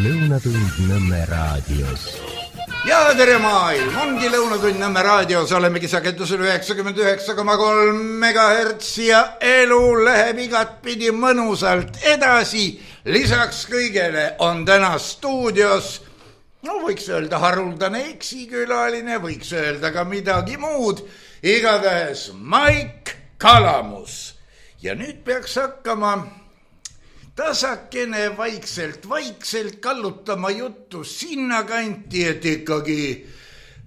Lõunatund Nõmme raadios. Ja tere maailm, ongi Lõunatund Nõmme raadios, olemegi sagedusel 99,3 MHz ja elu läheb igatpidi mõnusalt edasi. Lisaks kõigele on täna stuudios, võiks öelda haruldane eksikülaline, võiks öelda ka midagi muud, igatahes Maik Kalamus. Ja nüüd peaks hakkama tasakene vaikselt kallutama juttu sinna kanti, et ikkagi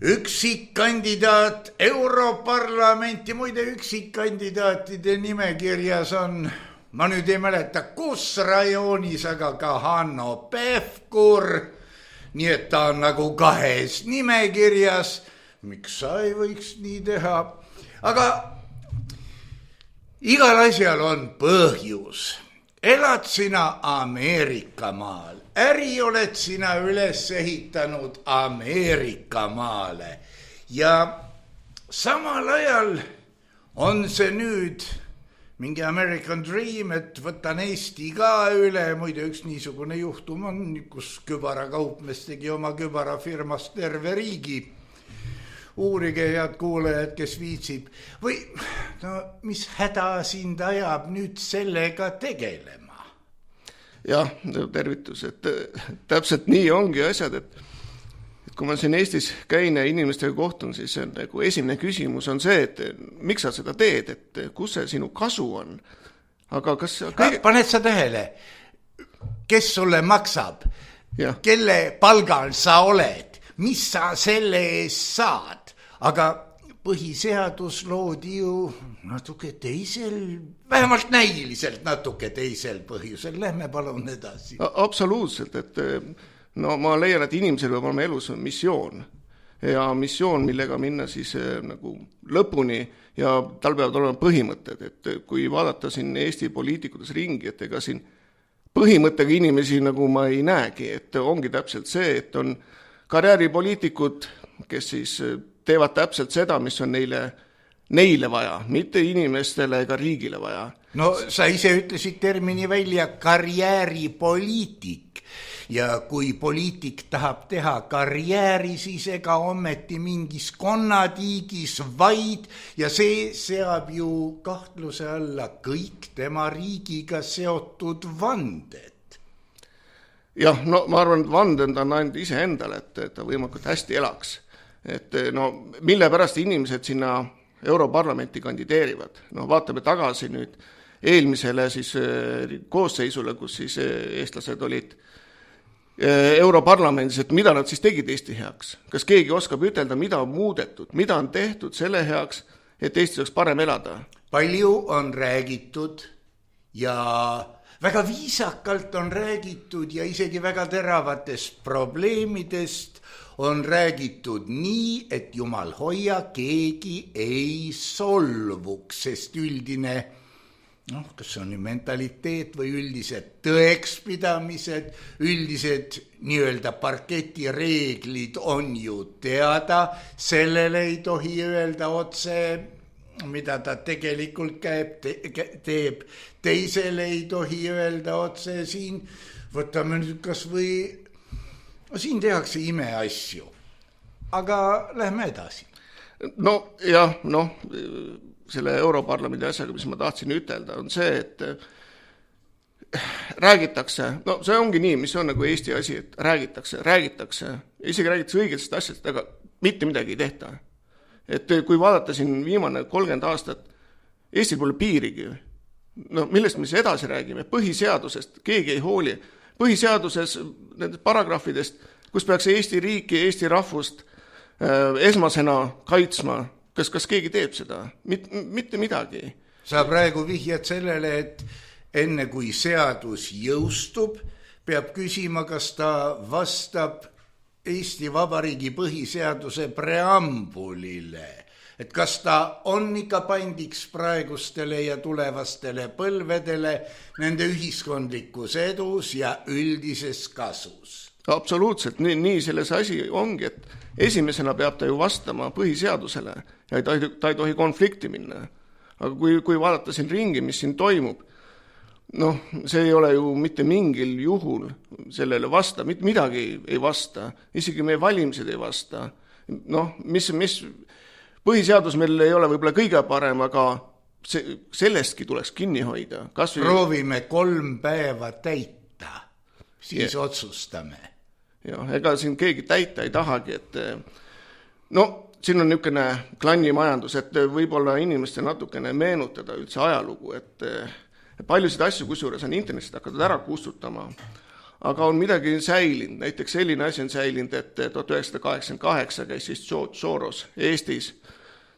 üksikkandidaat Europarlamenti, muide üksikkandidaatide nimekirjas on, ma nüüd ei mäleta, kus rajoonis, aga ka Hanno Pevkur, nii et ta on nagu kahes nimekirjas. Miks sa ei võiks nii teha? Aga igal asjal on põhjus. Elad sina Ameerikamaal, äri oled sina üles ehitanud Ameerikamaale ja samal ajal on see nüüd mingi American Dream, et võtan Eesti ka üle. Muide üks niisugune juhtum on, kus kübarakaupmees tegi oma kübarafirmast terve riigi. Uurige, head kuulajad, kes viitsib. Või mis häda sind ajab nüüd sellega tegelema? Jah, tervitus, et täpselt nii ongi asjad, et kui ma siin Eestis käin ja inimestega kohtun, siis nagu esimene küsimus on see, et miks sa seda teed, et kus see sinu kasu on? Aga kas paned sa tähele, kes sulle maksab, kelle palgal sa oled, mis sa selle eest saad? Aga põhiseadus loodi ju natuke teisel, vähemalt näiliselt natuke teisel põhjusel. Lähme palun edasi. Absoluutselt, et ma leian, et inimesel peab olema elus missioon. Ja missioon, millega minna siis nagu lõpuni ja tal peavad olema põhimõtted. Et kui vaadata siin Eesti poliitikutes ringi, et ega siin põhimõttega inimesi nagu ma ei näegi, et ongi täpselt see, et on karjääripoliitikud, kes siis teevad täpselt seda, mis on neile vaja, mitte inimestele ega riigile vaja. No sa ise ütlesid termini välja karjääripoliitik ja kui poliitik tahab teha karjääri, siis ega ometi mingis konnatiigis vaid ja see seab ju kahtluse alla kõik tema riigiga seotud vanded. Jah, ma arvan, et vandend on ainult ise endale, et ta võimalikult hästi elaks. Et mille pärast inimesed sinna Europarlamenti kandideerivad. Vaatame tagasi nüüd eelmisele siis koosseisule, kus siis eestlased olid Europarlamendis, et mida nad siis tegid Eesti heaks. Kas keegi oskab ütelda, mida on muudetud, mida on tehtud selle heaks, et Eesti saaks parem elada? Palju on räägitud ja väga viisakalt on räägitud ja isegi väga teravatest probleemidest on räägitud nii, et jumal hoia, keegi ei solvuks, sest üldine, kas see on mentaliteet või üldised tõekspidamised, üldised nii-öelda parketireeglid on ju teada, sellele ei tohi öelda otse, mida ta tegelikult teeb, teisele ei tohi öelda otse siin, võtame nüüd kas või siin tehakse imeasju, aga lähme edasi. Selle Europarlamendi asjaga, mis ma tahtsin ütelda, on see, et räägitakse, see ongi nii, mis on nagu Eesti asi, et räägitakse, isegi räägitakse õigetest asjast, aga mitte midagi ei tehta. Et kui vaadata siin viimane 30 aastat, Eestil pole piirigi. Millest me siis edasi räägime? Põhiseadusest keegi ei hooli. Põhiseaduses nendest paragrahvidest, kus peaks Eesti riiki, Eesti rahvust esmasena kaitsma, kas keegi teeb seda? Mitte midagi. Sa praegu vihjad sellele, et enne kui seadus jõustub, peab küsima, kas ta vastab Eesti Vabariigi põhiseaduse preambulile. Et kas ta on ikka pandiks praegustele ja tulevastele põlvedele nende ühiskondlikus edus ja üldises kasus? Absoluutselt, nii selles asi ongi, et esimesena peab ta ju vastama põhiseadusele ja ta ei tohi konflikti minna. Aga kui vaadata siin ringi, mis siin toimub, noh, see ei ole ju mitte mingil juhul sellele vasta, midagi ei vasta, isegi meie valimised ei vasta. Noh, mis põhiseadus meil ei ole võib-olla kõige parem, aga sellestki tuleks kinni hoida. Proovime 3 päeva täita, siis otsustame. Jah, ega siin keegi täita ei tahagi, et no siin on niisugune klannimajandus, et võib-olla inimeste natukene meenutada üldse ajalugu, et paljusid asju, kusjuures on internetist hakatud ära kustutama, aga on midagi säilinud. Näiteks selline asi on säilinud, et 1988 käis siis George Soros Eestis.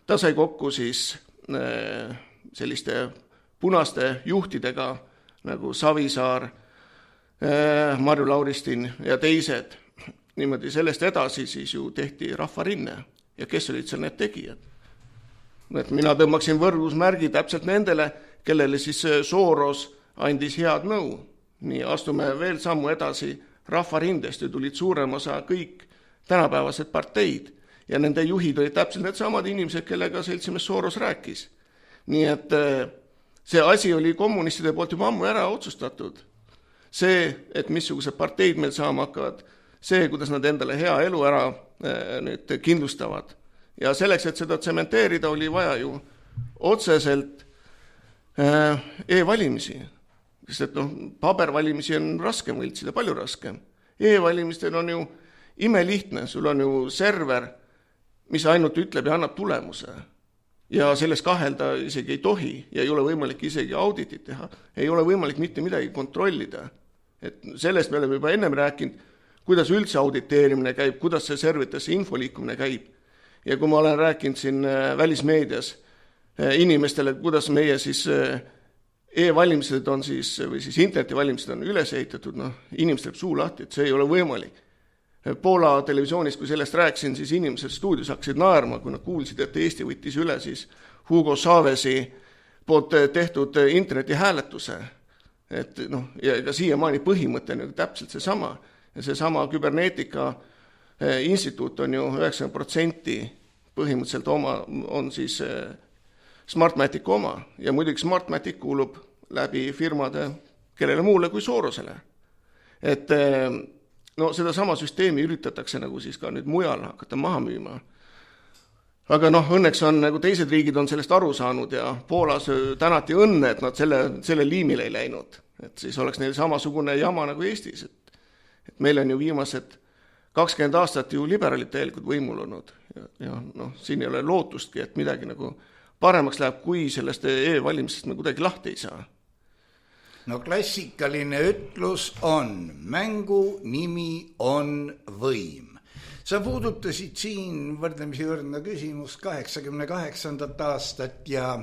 Ta sai kokku siis selliste punaste juhtidega nagu Savisaar, Marju Lauristin ja teised. Niimoodi sellest edasi siis ju tehti rahvarinne. Ja kes olid seal need tegijad? Et mina tõmbaksin võrdlusmärgi täpselt nendele, kellele siis Soros andis head nõu. Nii astume veel sammu edasi rahvarindest ja tulid suurem osa kõik tänapäevased parteid. Ja nende juhid olid täpselt need samad inimesed, kellega seltsimees Soros rääkis. Nii et see asi oli kommunistide poolt juba ammu ära otsustatud. See, et missugused parteid meil saama hakkavad, see, kuidas nad endale hea elu ära nüüd kindlustavad. Ja selleks, et seda tsementeerida, oli vaja ju otseselt e-valimisi. Sest et pabervalimisi on raskem võltsida, palju raskem. E-valimistel on ju imelihtne, sul on ju server, mis ainult ütleb ja annab tulemuse. Ja selles kahelda isegi ei tohi ja ei ole võimalik isegi auditit teha. Ei ole võimalik mitte midagi kontrollida. Et sellest me oleme juba ennem rääkinud, kuidas üldse auditeerimine käib, kuidas see servetesse info liikumine käib. Ja kui ma olen rääkinud siin välismeedias inimestele, kuidas meie siis e-valimised on siis, või siis internetivalimised on üles ehitatud, inimestel suu lahti, et see ei ole võimalik. Poola televisioonis, kui sellest rääkisin, siis inimesed stuudios hakkasid naerma, kui nad kuulsid, et Eesti võttis üle siis Hugo Chavez'i poolt tehtud interneti hääletuse. Et, ja ka siiamaani põhimõte on täpselt seesama. Ja seesama küberneetika instituut on ju 90% põhimõtteliselt on siis Smartmatic oma. Ja muidugi Smartmatic kuulub läbi firmade kellele muule kui Sorosele. Et seda sama süsteemi üritatakse nagu siis ka nüüd mujal hakata maha müüma. Aga õnneks on nagu teised riigid on sellest aru saanud ja Poolas tänati õnne, et nad selle liimile ei läinud. Et siis oleks neil samasugune jama nagu Eestis. Et meil on ju viimased 20 aastat ju liberaalid täielikult võimul olnud. Ja siin ei ole lootustki, et midagi nagu paremaks läheb, kui sellest e-valimisest me kuidagi lahti ei saa. Klassikaline ütlus on, mängu nimi on võim. Sa puudutasid siin võrdlemisi võrdne küsimus 88. aastat ja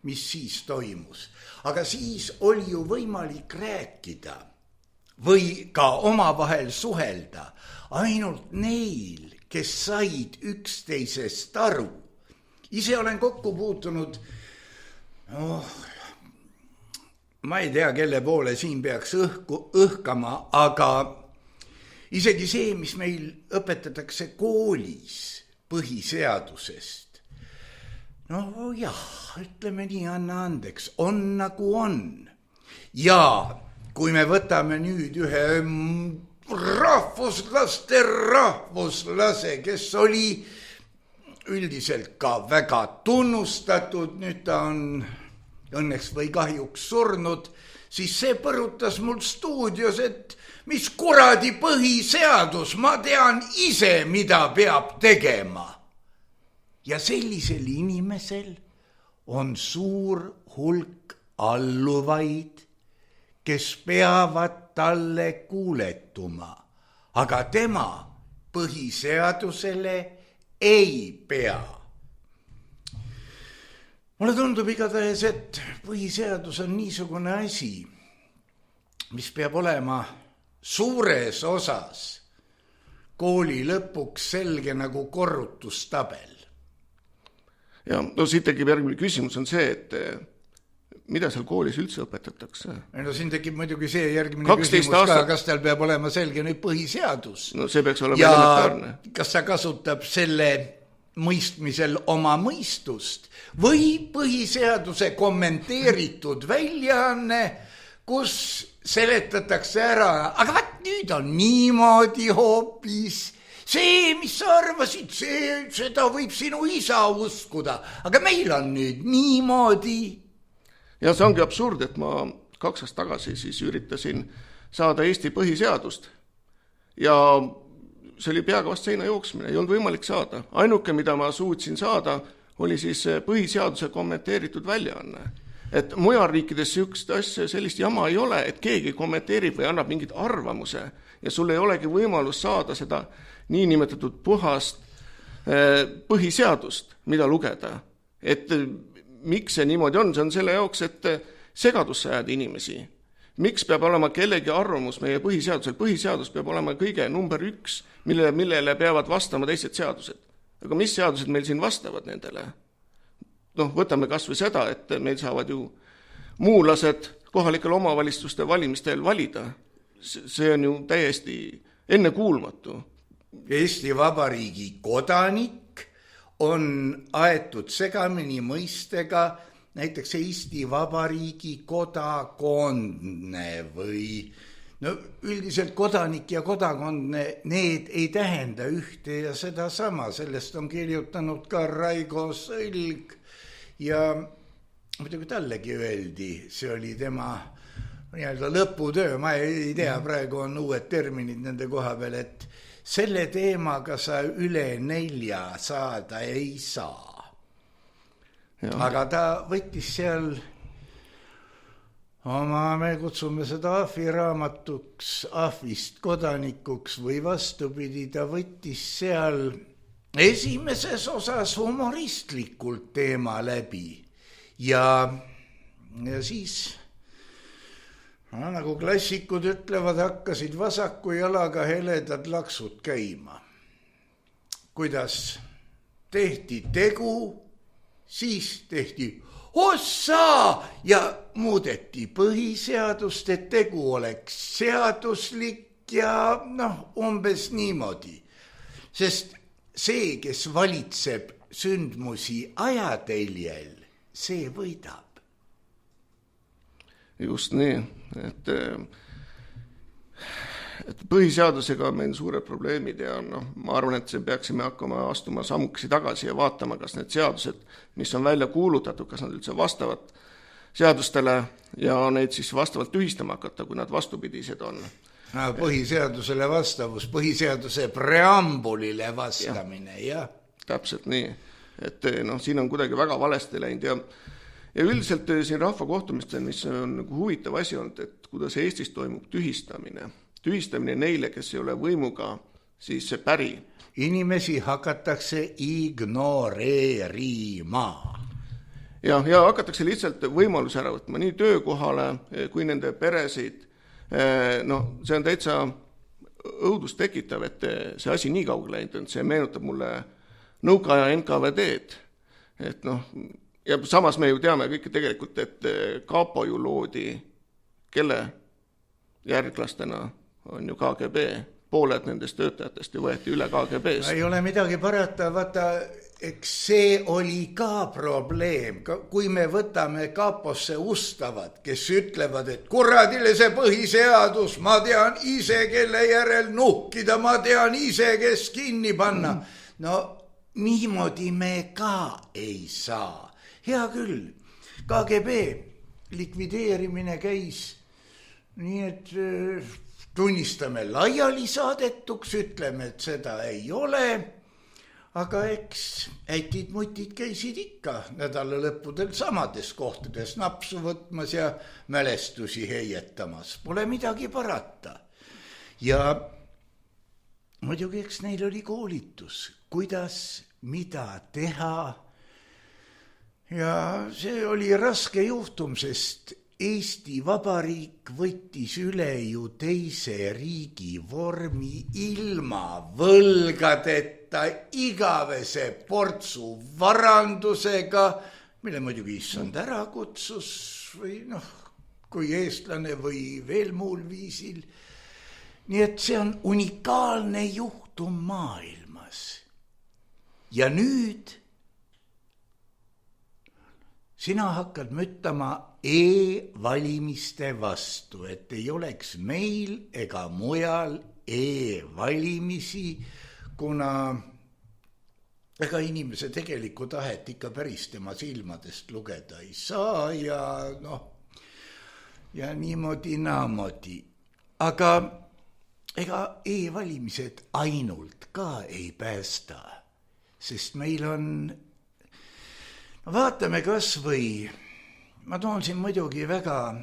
mis siis toimus. Aga siis oli ju võimalik rääkida või ka omavahel suhelda ainult neil, kes said üksteisest aru. Ise olen kokku puutunud ma ei tea, kelle poole siin peaks õhkama, aga isegi see, mis meil õpetatakse koolis põhiseadusest. Ütleme nii, anna andeks, on nagu on. Ja kui me võtame nüüd ühe rahvuslase, kes oli üldiselt ka väga tunnustatud, nüüd ta on õnneks või kahjuks surnud, siis see põrutas mul stuudios, et mis kuradi põhiseadus, ma tean ise, mida peab tegema. Ja sellisel inimesel on suur hulk alluvaid, kes peavad talle kuuletuma, aga tema põhiseadusele ei pea. Mulle tundub igatahes, et põhiseadus on niisugune asi, mis peab olema suures osas kooli lõpuks selge nagu korrutustabel. Ja siin tekib järgmine küsimus on see, et mida seal koolis üldse õpetatakse? Siin tekib muidugi see järgmine küsimus ka, kas tal peab olema selge nüüd põhiseadus. See peaks olema elementaarne. Ja kas sa kasutab selle mõistmisel oma mõistust või põhiseaduse kommenteeritud väljaanne, kus seletatakse ära, aga vaat nüüd on niimoodi hoopis. See, mis sa arvasid, seda võib sinu isa uskuda, aga meil on nüüd niimoodi. Ja see ongi absurd, et ma 2 aastat tagasi siis üritasin saada Eesti põhiseadust ja see oli peaga vast seina jooksmine, ei olnud võimalik saada. Ainuke, mida ma suutsin saada, oli siis põhiseaduse kommenteeritud väljaanne. Et mujal riikides sellist jama ei ole, et keegi kommenteerib või annab mingit arvamuse ja sul ei olegi võimalus saada seda niinimetatud puhast põhiseadust, mida lugeda. Et miks see niimoodi on? See on selle jaoks, et segadusse ajada inimesi. Miks peab olema kellegi arvamus meie põhiseadusel? Põhiseadus peab olema kõige number 1, millele peavad vastama teised seadused. Aga mis seadused meil siin vastavad nendele? Võtame kas või seda, et meil saavad ju muulased kohalikel omavalitsuste valimistel valida. See on ju täiesti ennekuulmatu. Eesti Vabariigi kodanik on aetud segamini mõistega näiteks Eesti Vabariigi kodakondne või üldiselt kodanik ja kodakondne, need ei tähenda ühte ja seda sama. Sellest on kirjutanud ka Raigo Sõlg ja muidugi tallegi öeldi, see oli tema lõputöö, ma ei tea, praegu on uued terminid nende koha peal, et selle teemaga sa üle 4 saada ei saa. Ja. Aga ta võttis seal me kutsume seda Ahvi raamatuks, Ahvist kodanikuks või vastupidi, ta võttis seal esimeses osas humoristlikult teema läbi ja siis nagu klassikud ütlevad, hakkasid vasaku jalaga heledad laksud käima. Kuidas tehti tegu, siis tehti ossa ja muudeti põhiseadust, et tegu oleks seaduslik ja umbes niimoodi. Sest see, kes valitseb sündmusi ajateljel, see võidab. Just nii, et põhiseadusega on meil suured probleemid ja ma arvan, et peaksime hakkama astuma sammukesi tagasi ja vaatama, kas need seadused, mis on välja kuulutatud, kas nad üldse vastavad seadustele ja neid siis vastavalt tühistama hakata, kui nad vastupidised on. Põhiseadusele vastavus, põhiseaduse preambulile vastamine, jah. Täpselt nii, et siin on kuidagi väga valesti läinud ja üldiselt siin rahvakohtumistel, mis on huvitav asi olnud, et kuidas Eestis toimub tühistamine neile, kes ei ole võimuga, siis see päri. Inimesi hakatakse ignoreerima. Ja hakatakse lihtsalt võimalus ära võtma nii töökohale kui nende peresid. See on täitsa õudust tekitav, et see asi nii kaugele läinud, see meenutab mulle nõukaaja NKVD-d. Ja samas me ju teame kõik tegelikult, et Kapo ju loodi, kelle järglastena on ju KGB, pooled nendest töötajatest ju võeti üle KGB-st. Ei ole midagi parata, vaata, eks see oli ka probleem, kui me võtame Kaposse ustavad, kes ütlevad, et kuradile see põhiseadus, ma tean ise, kelle järel nuhkida, ma tean ise, kes kinni panna. Niimoodi me ka ei saa. Hea küll, KGB likvideerimine käis, nii et tunnistame laiali saadetuks, ütleme, et seda ei ole, aga eks ätid-mutid käisid ikka nädala lõppudel samades kohtades napsu võtmas ja mälestusi heietamas. Pole midagi parata. Ja muidugi eks neil oli koolitus, kuidas, mida teha. Ja see oli raske juhtum, sest Eesti Vabariik võttis üle ju teise riigi vormi ilma võlgadeta, igavese portsu varandusega, mille muidugi issand ära kutsus või kui eestlane või veel muul viisil. Nii et see on unikaalne juhtum maailmas. Ja nüüd sina hakkad müttama e-valimiste vastu, et ei oleks meil ega mujal e-valimisi, kuna ega inimese tegelikku tahet ikka päris tema silmadest lugeda ei saa ja ja niimoodi. Aga ega e-valimised ainult ka ei päästa, sest meil on, vaatame kas või, ma toon siin muidugi väga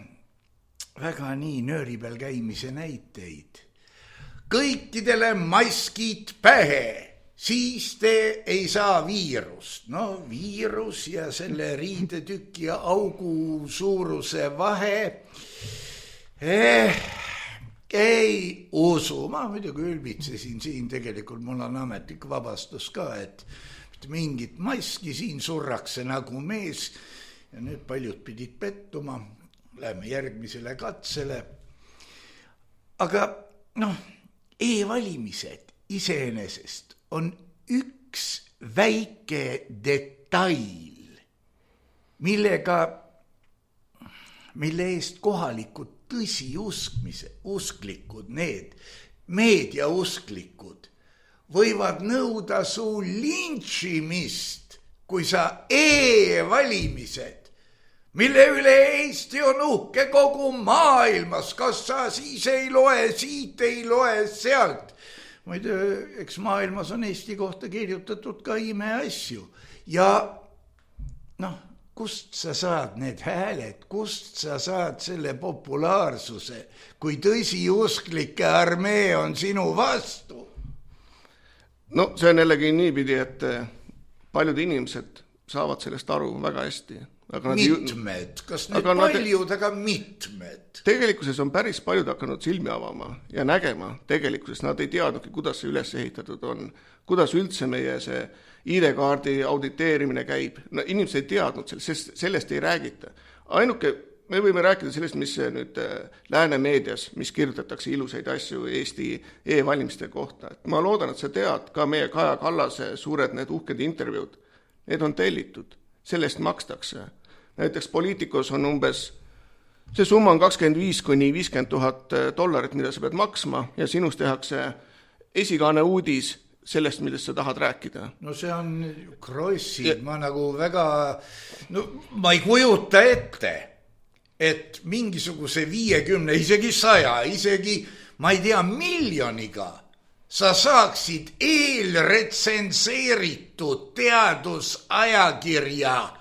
nii nööri peal käimise näiteid. Kõikidele maskid pähe, siis te ei saa viirust. Viirus ja selle riidetüki ja augu suuruse vahe, ei usu. Ma muidugi ülbitsesin siin, tegelikult mul on ametlik vabastus ka, et mingit maski siin surrakse nagu mees ja nüüd paljud pidid pettuma. Läheme järgmisele katsele. Aga e-valimised iseenesest on üks väike detail, mille eest kohalikud tõsiusklikud, need meediausklikud võivad nõuda su lintšimist, kui sa e-valimised, mille üle Eesti on uhke kogu maailmas, kas sa siis ei loe, siit ei loe, sealt. Muide, eks maailmas on Eesti kohta kirjutatud ka imeasju ja kust sa saad need hääled, kust sa saad selle populaarsuse, kui tõsiusklike armee on sinu vastu? See on jällegi niipidi, et paljud inimesed saavad sellest aru väga hästi. Mitmed, kas nüüd paljud, aga mitmed. Tegelikkuses on päris paljud hakanud silmi avama ja nägema. Tegelikkuses nad ei teadnudki, kuidas see üles ehitatud on, kuidas üldse meie see ID-kaardi auditeerimine käib. Inimesed ei teadnud sellest ei räägita. Ainuke, me võime rääkida sellest, mis nüüd lääne meedias, mis kirjutatakse ilusaid asju Eesti e-valimiste kohta. Ma loodan, et sa tead ka meie Kaja Kallase suured need uhked intervjuud. Need on tellitud, sellest makstakse. Näiteks Poliitikos on umbes, see summa on $25,000, mida sa pead maksma ja sinust tehakse esikaane uudis sellest, millest sa tahad rääkida. See on krossid, ma nagu väga, ma ei kujuta ette, et mingisuguse 50, isegi 100, isegi ma ei tea miljoniga sa saaksid eelretsenseeritud teadusajakirja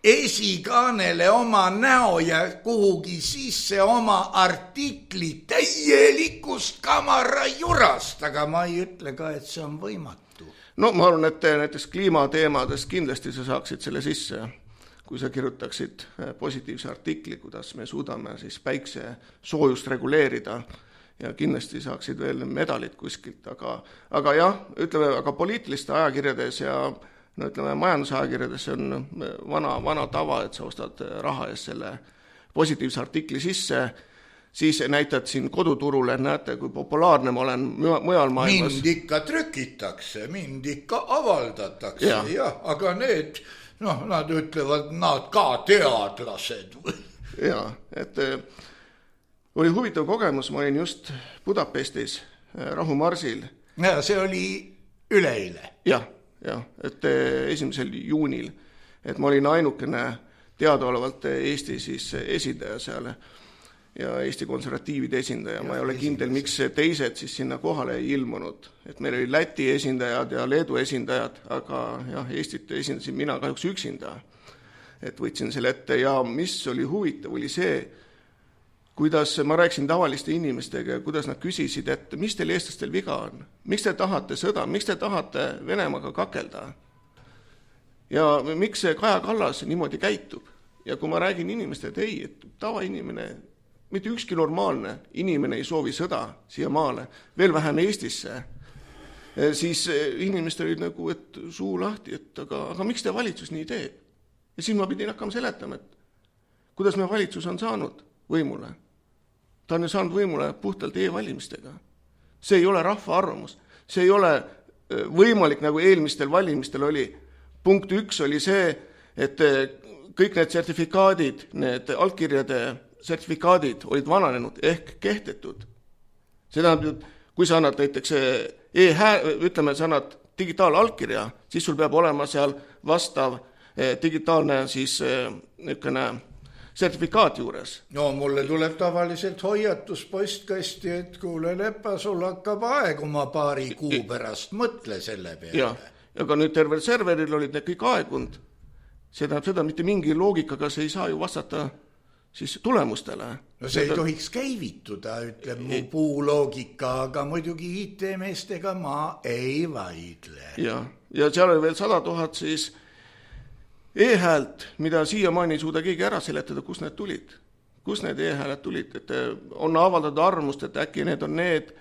esikaanele oma näo ja kuhugi sisse oma artikli täielikust kamarajurast, aga ma ei ütle ka, et see on võimatu. Ma arvan, et näiteks kliimateemadest kindlasti sa saaksid selle sisse, kui sa kirjutaksid positiivse artikli, kuidas me suudame siis päikse soojust reguleerida ja kindlasti saaksid veel medalid kuskilt, aga jah, ütleme, aga poliitiliste ajakirjades ja majandusajakirjades on vana tava, et sa ostad raha eest selle positiivse artikli sisse, siis näitad siin koduturule, näete, kui populaarne ma olen mujal maailmas. Mind ikka trükitakse, mind ikka avaldatakse, jah, aga need, nad ütlevad, nad ka teadlased. Ja, et oli huvitav kogemus, ma olin just Budapestis rahumarsil. Ja see oli üleeile. Jah, et 1. juunil, et ma olin ainukene teadaolevalt Eesti siis esindaja seal ja Eesti konservatiivide esindaja. Ma ei ole kindel, miks teised siis sinna kohale ei ilmunud. Et meil oli Läti esindajad ja Leedu esindajad, aga jah, Eestit esindasin mina kahjuks üksinda. Et võtsin selle ette ja mis oli huvitav, oli see, kuidas ma rääkisin tavaliste inimestega, kuidas nad küsisid, et mis teil eestlastel viga on? Miks te tahate sõda? Miks te tahate Venemaaga kakelda? Ja miks see Kaja Kallas niimoodi käitub? Ja kui ma räägin inimestele, et ei, et tavainimene, mitte ükski normaalne inimene ei soovi sõda siia maale, veel vähem Eestisse, siis inimestel oli nagu, et suu lahti, et aga miks te valitsus nii teeb? Ja siis ma pidin hakkama seletama, et kuidas me valitsus on saanud võimule. Ta on ju saanud võimule puhtalt e-valimistega. See ei ole rahva arvamus. See ei ole võimalik, nagu eelmistel valimistel oli. Punkt 1 oli see, et kõik need sertifikaadid, need allkirjade sertifikaadid olid vananenud ehk kehtetud. See tähendab, kui sa annad näiteks ütleme, sa annad digitaalallkirja, siis sul peab olema seal vastav digitaalne siis sertifikaat juures. No mulle tuleb tavaliselt hoiatus postkasti, et kuule Lepa, sul hakkab aeguma paari kuu pärast, mõtle selle peale. Ja, aga nüüd tervel serveril olid need kõik aegunud. See tähendab seda, mitte mingi loogikaga see ei saa ju vastata siis tulemustele. No see ei tohiks käivituda, ütleb mu puuloogika, aga muidugi IT-meestega ma ei vaidle. Ja seal oli veel 100 000 siis e-häält, mida siiamaani ei suuda keegi ära seletada, kus need tulid. Kus need e-hääled tulid, et on avaldatud arvamust, et äkki need on need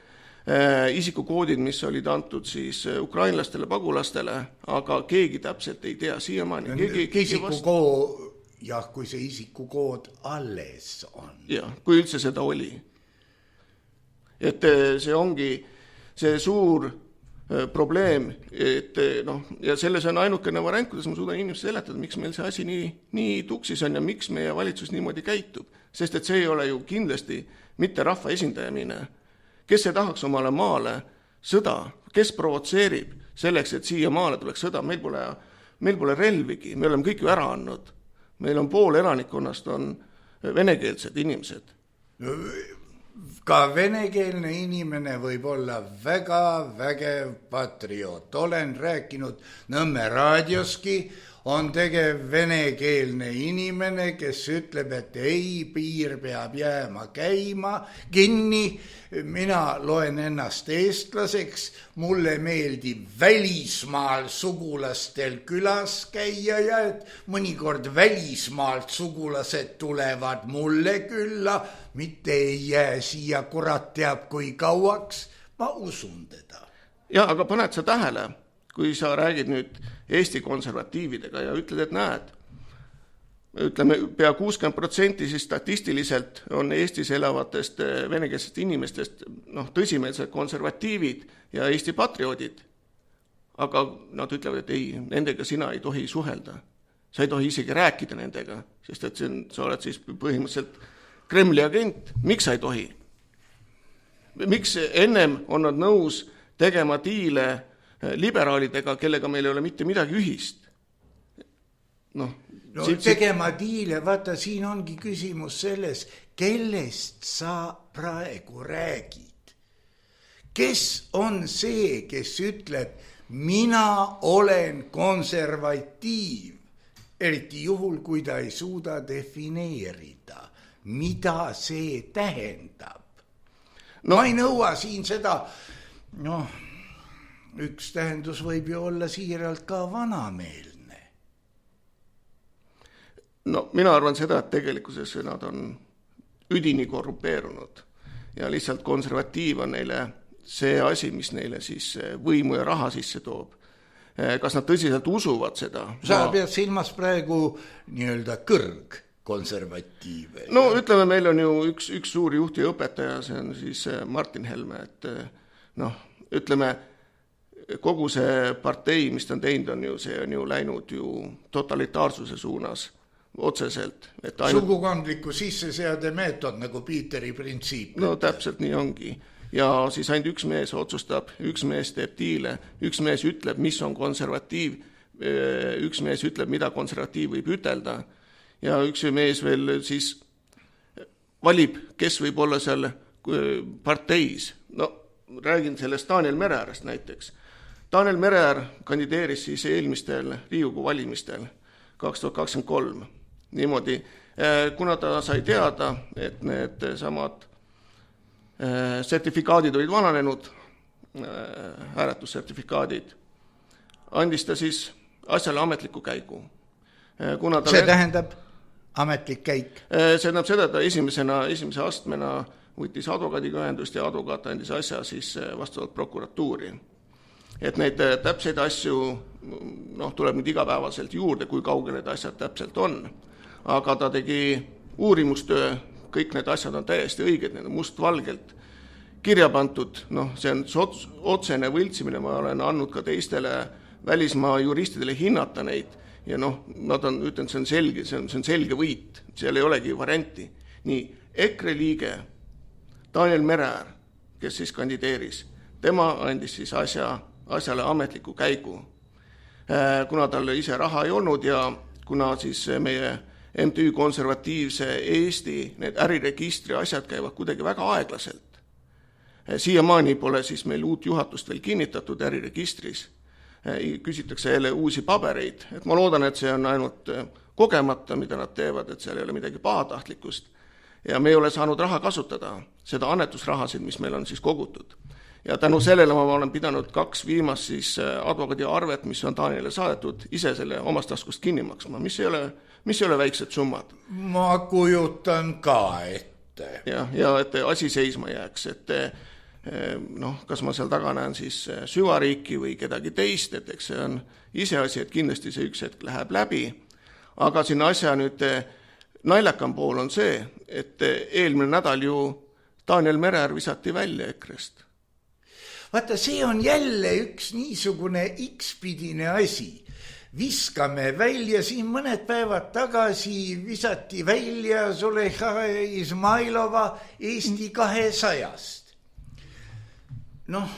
isikukoodid, mis olid antud siis ukrainlastele, pagulastele, aga keegi täpselt ei tea siiamaani. Jah, kui see isikukood alles on. Jah, kui üldse seda oli. Et see ongi see suur probleem, et ja selles on ainukene variant, kuidas ma suudan inimesi seletada, miks meil see asi nii tuksis on ja miks meie valitsus niimoodi käitub. Sest et see ei ole ju kindlasti mitte rahva esindajamine. Kes ei tahaks omale maale sõda, kes provotseerib selleks, et siia maale tuleks sõda, meil pole relvigi, me oleme kõik ju ära andnud. Meil on pool elanikkonnast on venekeelsed inimesed. Ka venekeelne inimene võib olla väga vägev patrioot. Olen rääkinud Nõmme raadioski, on tegev venekeelne inimene, kes ütleb, et ei, piir peab jääma käima kinni. Mina loen ennast eestlaseks, mulle meeldib välismaal sugulastel külas käia ja et mõnikord välismaalt sugulased tulevad mulle külla, mitte ei jää siia kurat teab kui kauaks, ma usun teda. Ja, aga paned sa tähele, kui sa räägid nüüd Eesti konservatiividega ja ütled, et näed, ütleme, pea 60% siis statistiliselt on Eestis elavatest venekeelsest inimestest tõsimeelsed konservatiivid ja Eesti patrioodid. Aga nad ütlevad, et ei, nendega sina ei tohi suhelda. Sa ei tohi isegi rääkida nendega, sest et sa oled siis põhimõtteliselt Kremli agent. Miks sa ei tohi? Miks ennem on nad nõus tegema diile liberaalidega, kellega meil ei ole mitte midagi ühist? Tegema diile, vaata, siin ongi küsimus selles, kellest sa praegu räägid. Kes on see, kes ütleb, mina olen konservatiiv, eriti juhul, kui ta ei suuda defineerida, mida see tähendab. Ma ei nõua siin seda, üks tähendus võib ju olla siiralt ka vanameelne. Mina arvan seda, et tegelikkuses nad on üdini korrupeerunud ja lihtsalt konservatiiv on neile see asi, mis neile siis võimu ja raha sisse toob. Kas nad tõsiselt usuvad seda? Sa pead silmas praegu nii-öelda kõrgkonservatiive. Ütleme, meil on ju üks suur juht ja õpetaja, see on siis Martin Helme, et ütleme, kogu see partei, mis ta on teinud, see on ju läinud ju totalitaarsuse suunas otseselt. Sugukondliku sisseseade meetod nagu Piiteri printsiip. Täpselt nii ongi. Ja siis ainult üks mees otsustab, üks mees teeb diile, üks mees ütleb, mis on konservatiiv, üks mees ütleb, mida konservatiiv võib ütelda ja üks mees veel siis valib, kes võib olla seal parteis. Räägin sellest Daniel Mereäärest näiteks. Daniel Mereäär kandideeris siis eelmistel Riigikogu valimistel 2023. Niimoodi, kuna ta sai teada, et need samad sertifikaadid olid vananenud, hääletussertifikaadid, andis ta siis asjale ametliku käigu. See tähendab ametlik käik? See tähendab seda, et ta esimese astmena võttis advokaadiga ühendust ja advokaat andis asja siis vastavalt prokuratuuri. Et neid täpseid asju tuleb nüüd igapäevaselt juurde, kui kaugel need asjad täpselt on. Aga ta tegi uurimustöö, kõik need asjad on täiesti õiged, need on mustvalgelt kirja pandud. See on otsene võltsimine, ma olen andnud ka teistele välismaa juristidele hinnata neid ja noh, ma ütlen, see on selge, see on selge võit, seal ei olegi varianti. Nii, EKRE liige Daniel Mereäär, kes siis kandideeris, tema andis siis asjale ametliku käigu, kuna tal ise raha ei olnud ja kuna siis meie MTÜ konservatiivse Eesti, need äriregistri asjad käivad kuidagi väga aeglaselt. Siiamaani pole siis meil uut juhatust veel kinnitatud äriregistris. Küsitakse jälle uusi pabereid. Et ma loodan, et see on ainult kogemata, mida nad teevad, et seal ei ole midagi pahatahtlikust. Ja me ei ole saanud raha kasutada, seda annetusrahasid, mis meil on siis kogutud. Ja tänu sellele ma olen pidanud 2 viimast siis advokaadi arvet, mis on Danielile saadetud, ise selle omast taskust kinni maksma, mis ei ole väiksed summad. Ma kujutan ka ette. Ja et asi seisma jääks, et kas ma seal taga näen siis süvariiki või kedagi teist, et eks see on iseasi, et kindlasti see üks hetk läheb läbi, aga siin asja nüüd naljakam pool on see, et eelmine nädal ju Daniel Mereäär visati välja EKRE-st. Vaata, see on jälle üks niisugune X-pidine asi. Viskame välja, siin mõned päevad tagasi visati välja Züleyxa Izmailova Eesti 200-st. Noh,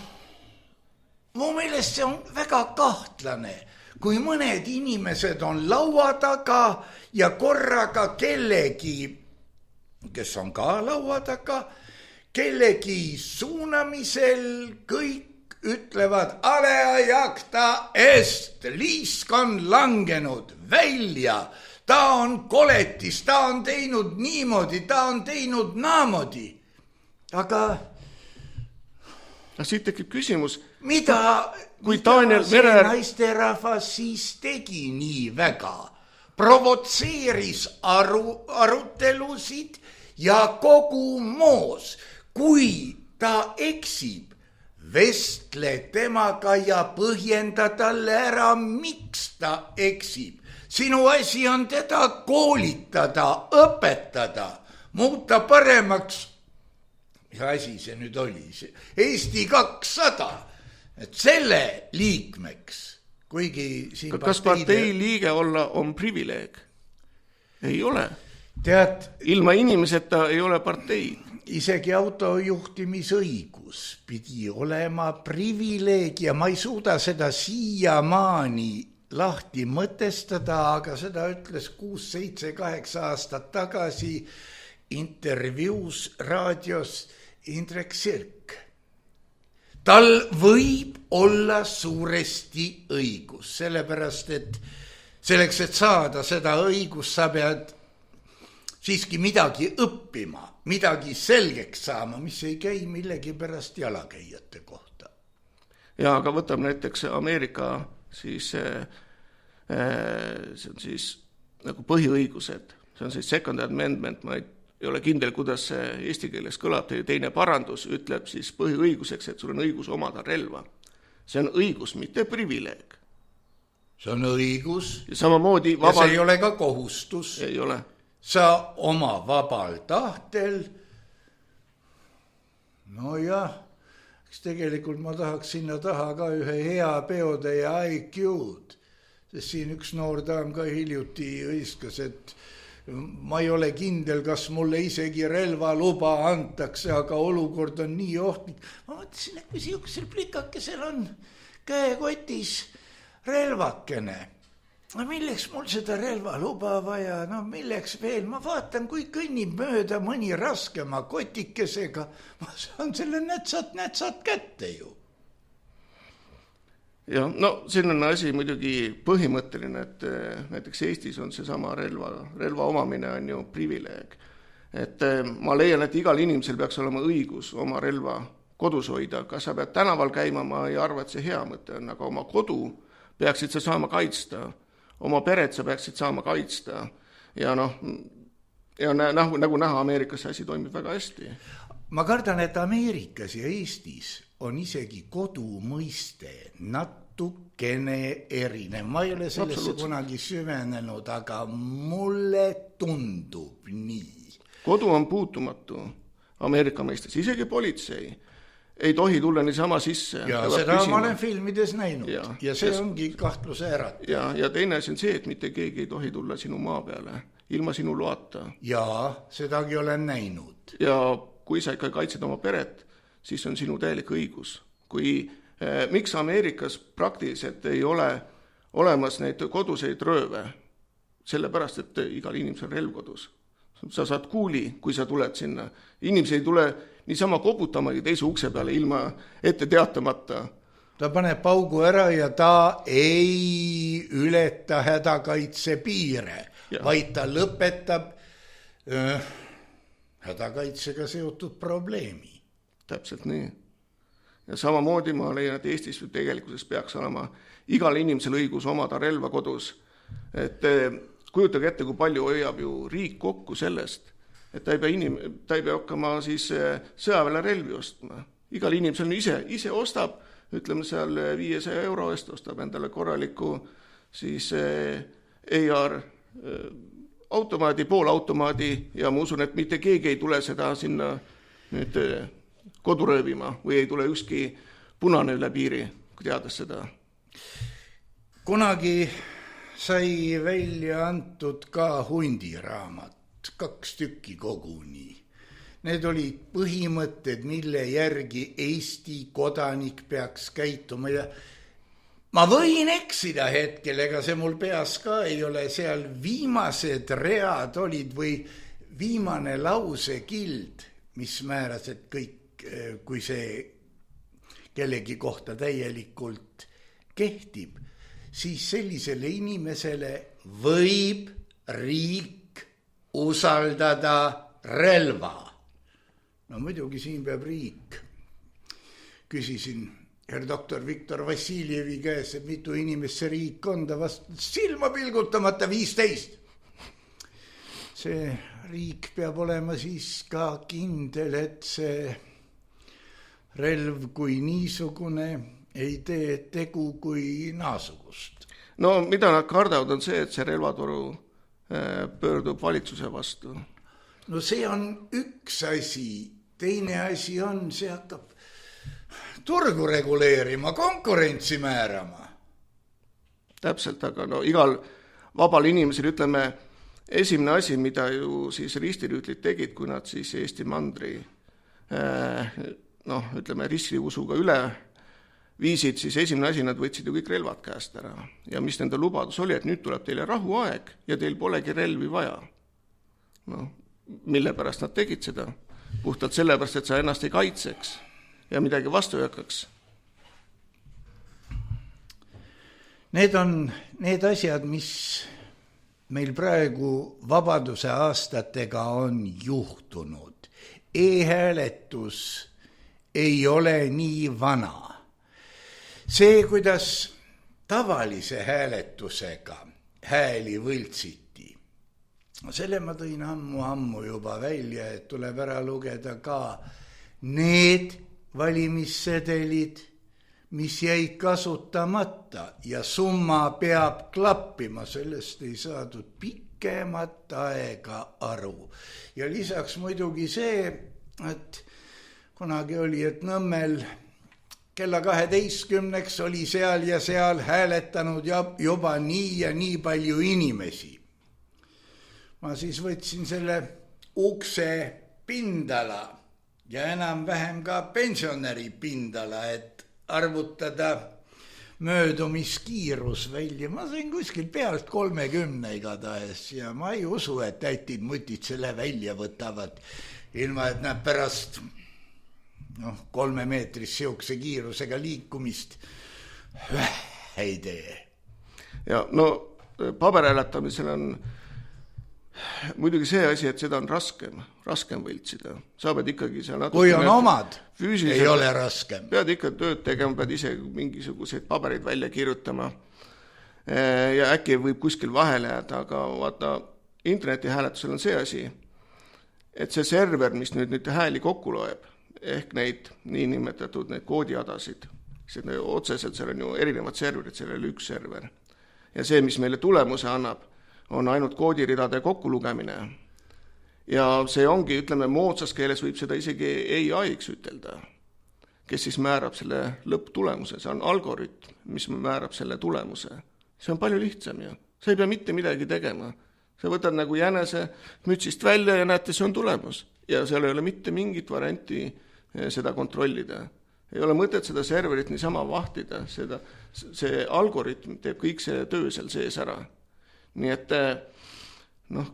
mu meelest see on väga kahtlane, kui mõned inimesed on laua taga ja korraga kellegi, kes on ka laua taga, kellegi suunamisel kõik ütlevad ale jakta est, liisk on langenud välja, ta on koletis, ta on teinud niimoodi, ta on teinud naamodi. Aga siit tekib küsimus, mida Daniel see Mereäär naisterahvas siis tegi nii väga? Provotseeris arutelusid ja kogu moos. Kui ta eksib, vestle temaga ja põhjenda talle ära, miks ta eksib. Sinu asi on teda koolitada, õpetada, muuta paremaks. Mis asi see nüüd oli? Eesti 200, et selle liikmeks, kuigi siin kas partei liige olla on privileeg? Ei ole. Ilma inimeseta ei ole parteid. Isegi autojuhtimisõigus pidi olema privileeg ja ma ei suuda seda siiamaani lahti mõtestada, aga seda ütles 6, 7, 8 aastat tagasi intervjuus raadios Indrek Sirk. Tal võib olla suuresti õigus, sellepärast et selleks, et saada seda õigust, sa pead siiski midagi õppima, midagi selgeks saama, mis ei käi millegi pärast jalakäijate kohta. Ja aga võtame näiteks Ameerika siis, see on siis nagu põhiõigused, see on siis second amendment, ma ei ole kindel, kuidas see eesti keeles kõlab, teine parandus ütleb siis põhiõiguseks, et sul on õigus omada relva. See on õigus, mitte privileeg. See on õigus ja samamoodi ja see ei ole ka kohustus. Ei ole. Sa oma vabal tahtel, no jah, tegelikult ma tahaks sinna taha ka ühe hea peotäie IQ-d, sest siin üks noor daam ka hiljuti õiskas, et ma ei ole kindel, kas mulle isegi relvaluba antakse, aga olukord on nii ohtlik. Ma mõtlesin, et kui siuksel plikakesel on käekotis relvakene, no milleks mul seda relvaluba vaja, no milleks veel, ma vaatan, kui kõnnib mööda mõni raskema kotikesega, ma saan selle nätsat kätte ju. Ja, no siin on asi muidugi põhimõtteline, et näiteks Eestis on seesama relva omamine on ju privileeg. Et ma leian, et igal inimesel peaks olema õigus oma relva kodus hoida, kas sa pead tänaval käima, ma ei arva, et see hea mõte on, aga oma kodu peaksid sa saama kaitsta. Oma peret sa peaksid saama kaitsta ja nagu näha Ameerikas asi toimib väga hästi. Ma kardan, et Ameerikas ja Eestis on isegi kodu mõiste natukene erinev. Ma ei ole sellesse kunagi süvenenud, aga mulle tundub nii. Kodu on puutumatu Ameerika mõistes, isegi politsei. ei tohi tulla niisama sisse. Ja seda ma olen filmides näinud ja see ongi kahtluse ärat. Ja teine asi on see, et mitte keegi ei tohi tulla sinu maa peale ilma sinu loata. Ja sedagi olen näinud. Ja kui sa ikka kaitsed oma peret, siis on sinu täielik õigus. Miks Ameerikas praktiliselt ei ole olemas neid koduseid rööve? Sellepärast, et igal inimesel on relv kodus. Sa saad kuuli, kui sa tuled sinna. Inimesi ei tule niisama koputamagi teise ukse peale ilma ette teatamata. Ta paneb paugu ära ja ta ei ületa hädakaitse piire, vaid ta lõpetab hädakaitsega seotud probleemi. Täpselt nii. Ja samamoodi ma leian, et Eestis tegelikkuses peaks olema igal inimesel õigus omada relva kodus. Et kujutage ette, kui palju hoiab ju riik kokku sellest, et ta ei pea hakkama siis sõjaväele relvi ostma. Igal inimesel ise ostab, ütleme seal 500 € eest ostab endale korraliku siis AR automaadi, poolautomaadi ja ma usun, et mitte keegi ei tule seda sinna nüüd koduröövima või ei tule ükski punane üle piiri, kui teades seda. Kunagi sai välja antud ka hundiraamat, 2 tükki koguni. Need olid põhimõtted, mille järgi Eesti kodanik peaks käituma ja ma võin eksida hetkel, ega see mul peas ka ei ole, seal viimased read olid või viimane lausekild, mis määras, et kõik, kui see kellegi kohta täielikult kehtib, siis sellisele inimesele võib riik usaldada relva. No muidugi siin peab riik. Küsisin herr doktor Viktor Vassiljevi käes, et mitu inimest see riik on, ta vastas silma pilgutamata 15. See riik peab olema siis ka kindel, et see relv kui niisugune ei tee tegu kui naasugust. No mida nad kardavad on see, et see relvatoru pöördub valitsuse vastu. No see on üks asi, teine asi on, see hakkab turgu reguleerima, konkurentsi määrama. Täpselt, aga no igal vabal inimesel, ütleme, esimene asi, mida ju siis ristirüütlid tegid, kui nad siis Eesti mandri ütleme, ristiusuga üle viisid, siis esimene asi, nad võtsid ju kõik relvad käest ära. Ja mis nende lubadus oli, et nüüd tuleb teile rahuaeg ja teil polegi relvi vaja. No, mille pärast nad tegid seda? Puhtalt sellepärast, et sa ennast ei kaitseks ja midagi vastu ei hakkaks. Need on need asjad, mis meil praegu vabaduse aastatega on juhtunud. E-hääletus ei ole nii vana. See, kuidas tavalise hääletusega hääli võltsiti, selle ma tõin ammu juba välja, et tuleb ära lugeda ka need valimissedelid, mis jäid kasutamata ja summa peab klappima, sellest ei saadud pikemat aega aru. Ja lisaks muidugi see, et kunagi oli, et Nõmmel kella 12 oli seal ja seal hääletanud juba nii ja nii palju inimesi. Ma siis võtsin selle ukse pindala ja enam-vähem ka pensionäri pindala, et arvutada möödumiskiirus välja. Ma sain kuskil pealt 30 igatahes ja ma ei usu, et tätid-mutid selle välja võtavad, ilma et nad pärast 3 meetris siukse kiirusega liikumist ei tee. Ja no paberhääletamisel on muidugi see asi, et seda on raskem võltsida. Sa pead ikkagi seal kui on omad, ei ole raskem. Pead ikka tööd tegema, pead ise mingisuguseid pabereid välja kirjutama ja äkki võib kuskil vahele jääda, aga vaata, interneti hääletusel on see asi, et see server, mis nüüd hääli kokku loeb, ehk neid niinimetatud neid koodiadasid, otseselt seal on ju erinevad serverid, seal oli üks server. Ja see, mis meile tulemuse annab, on ainult koodiridade kokkulugemine. Ja see ongi, ütleme, moodsas keeles võib seda isegi AI-ks ütelda. kes siis määrab selle lõpptulemuse, see on algoritm, mis määrab selle tulemuse. See on palju lihtsam ju, sa ei pea mitte midagi tegema. Sa võtad nagu jänese mütsist välja ja näete, see on tulemus. Ja seal ei ole mitte mingit varianti seda kontrollida. Ei ole mõtet seda serverit niisama vahtida, see algoritm teeb kõik see töö seal sees ära. Nii et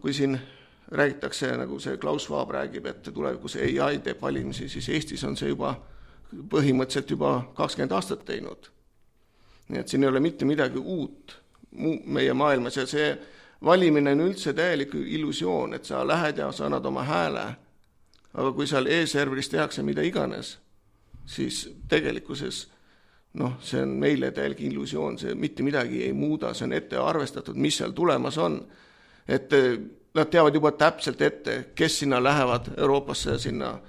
kui siin räägitakse, nagu see Klaus Schwab räägib, et tulevikus AI teeb valimisi, siis Eestis on see juba põhimõtteliselt juba 20 aastat teinud. Nii et siin ei ole mitte midagi uut meie maailmas ja see valimine on üldse täielik illusioon, et sa lähed ja sa annad oma hääle, aga kui seal e-serveris tehakse mida iganes, siis tegelikkuses see on meile täielik illusioon, see mitte midagi ei muuda, see on ette arvestatud, mis seal tulemas on. Et nad teavad juba täpselt ette, kes sinna lähevad Euroopasse sinna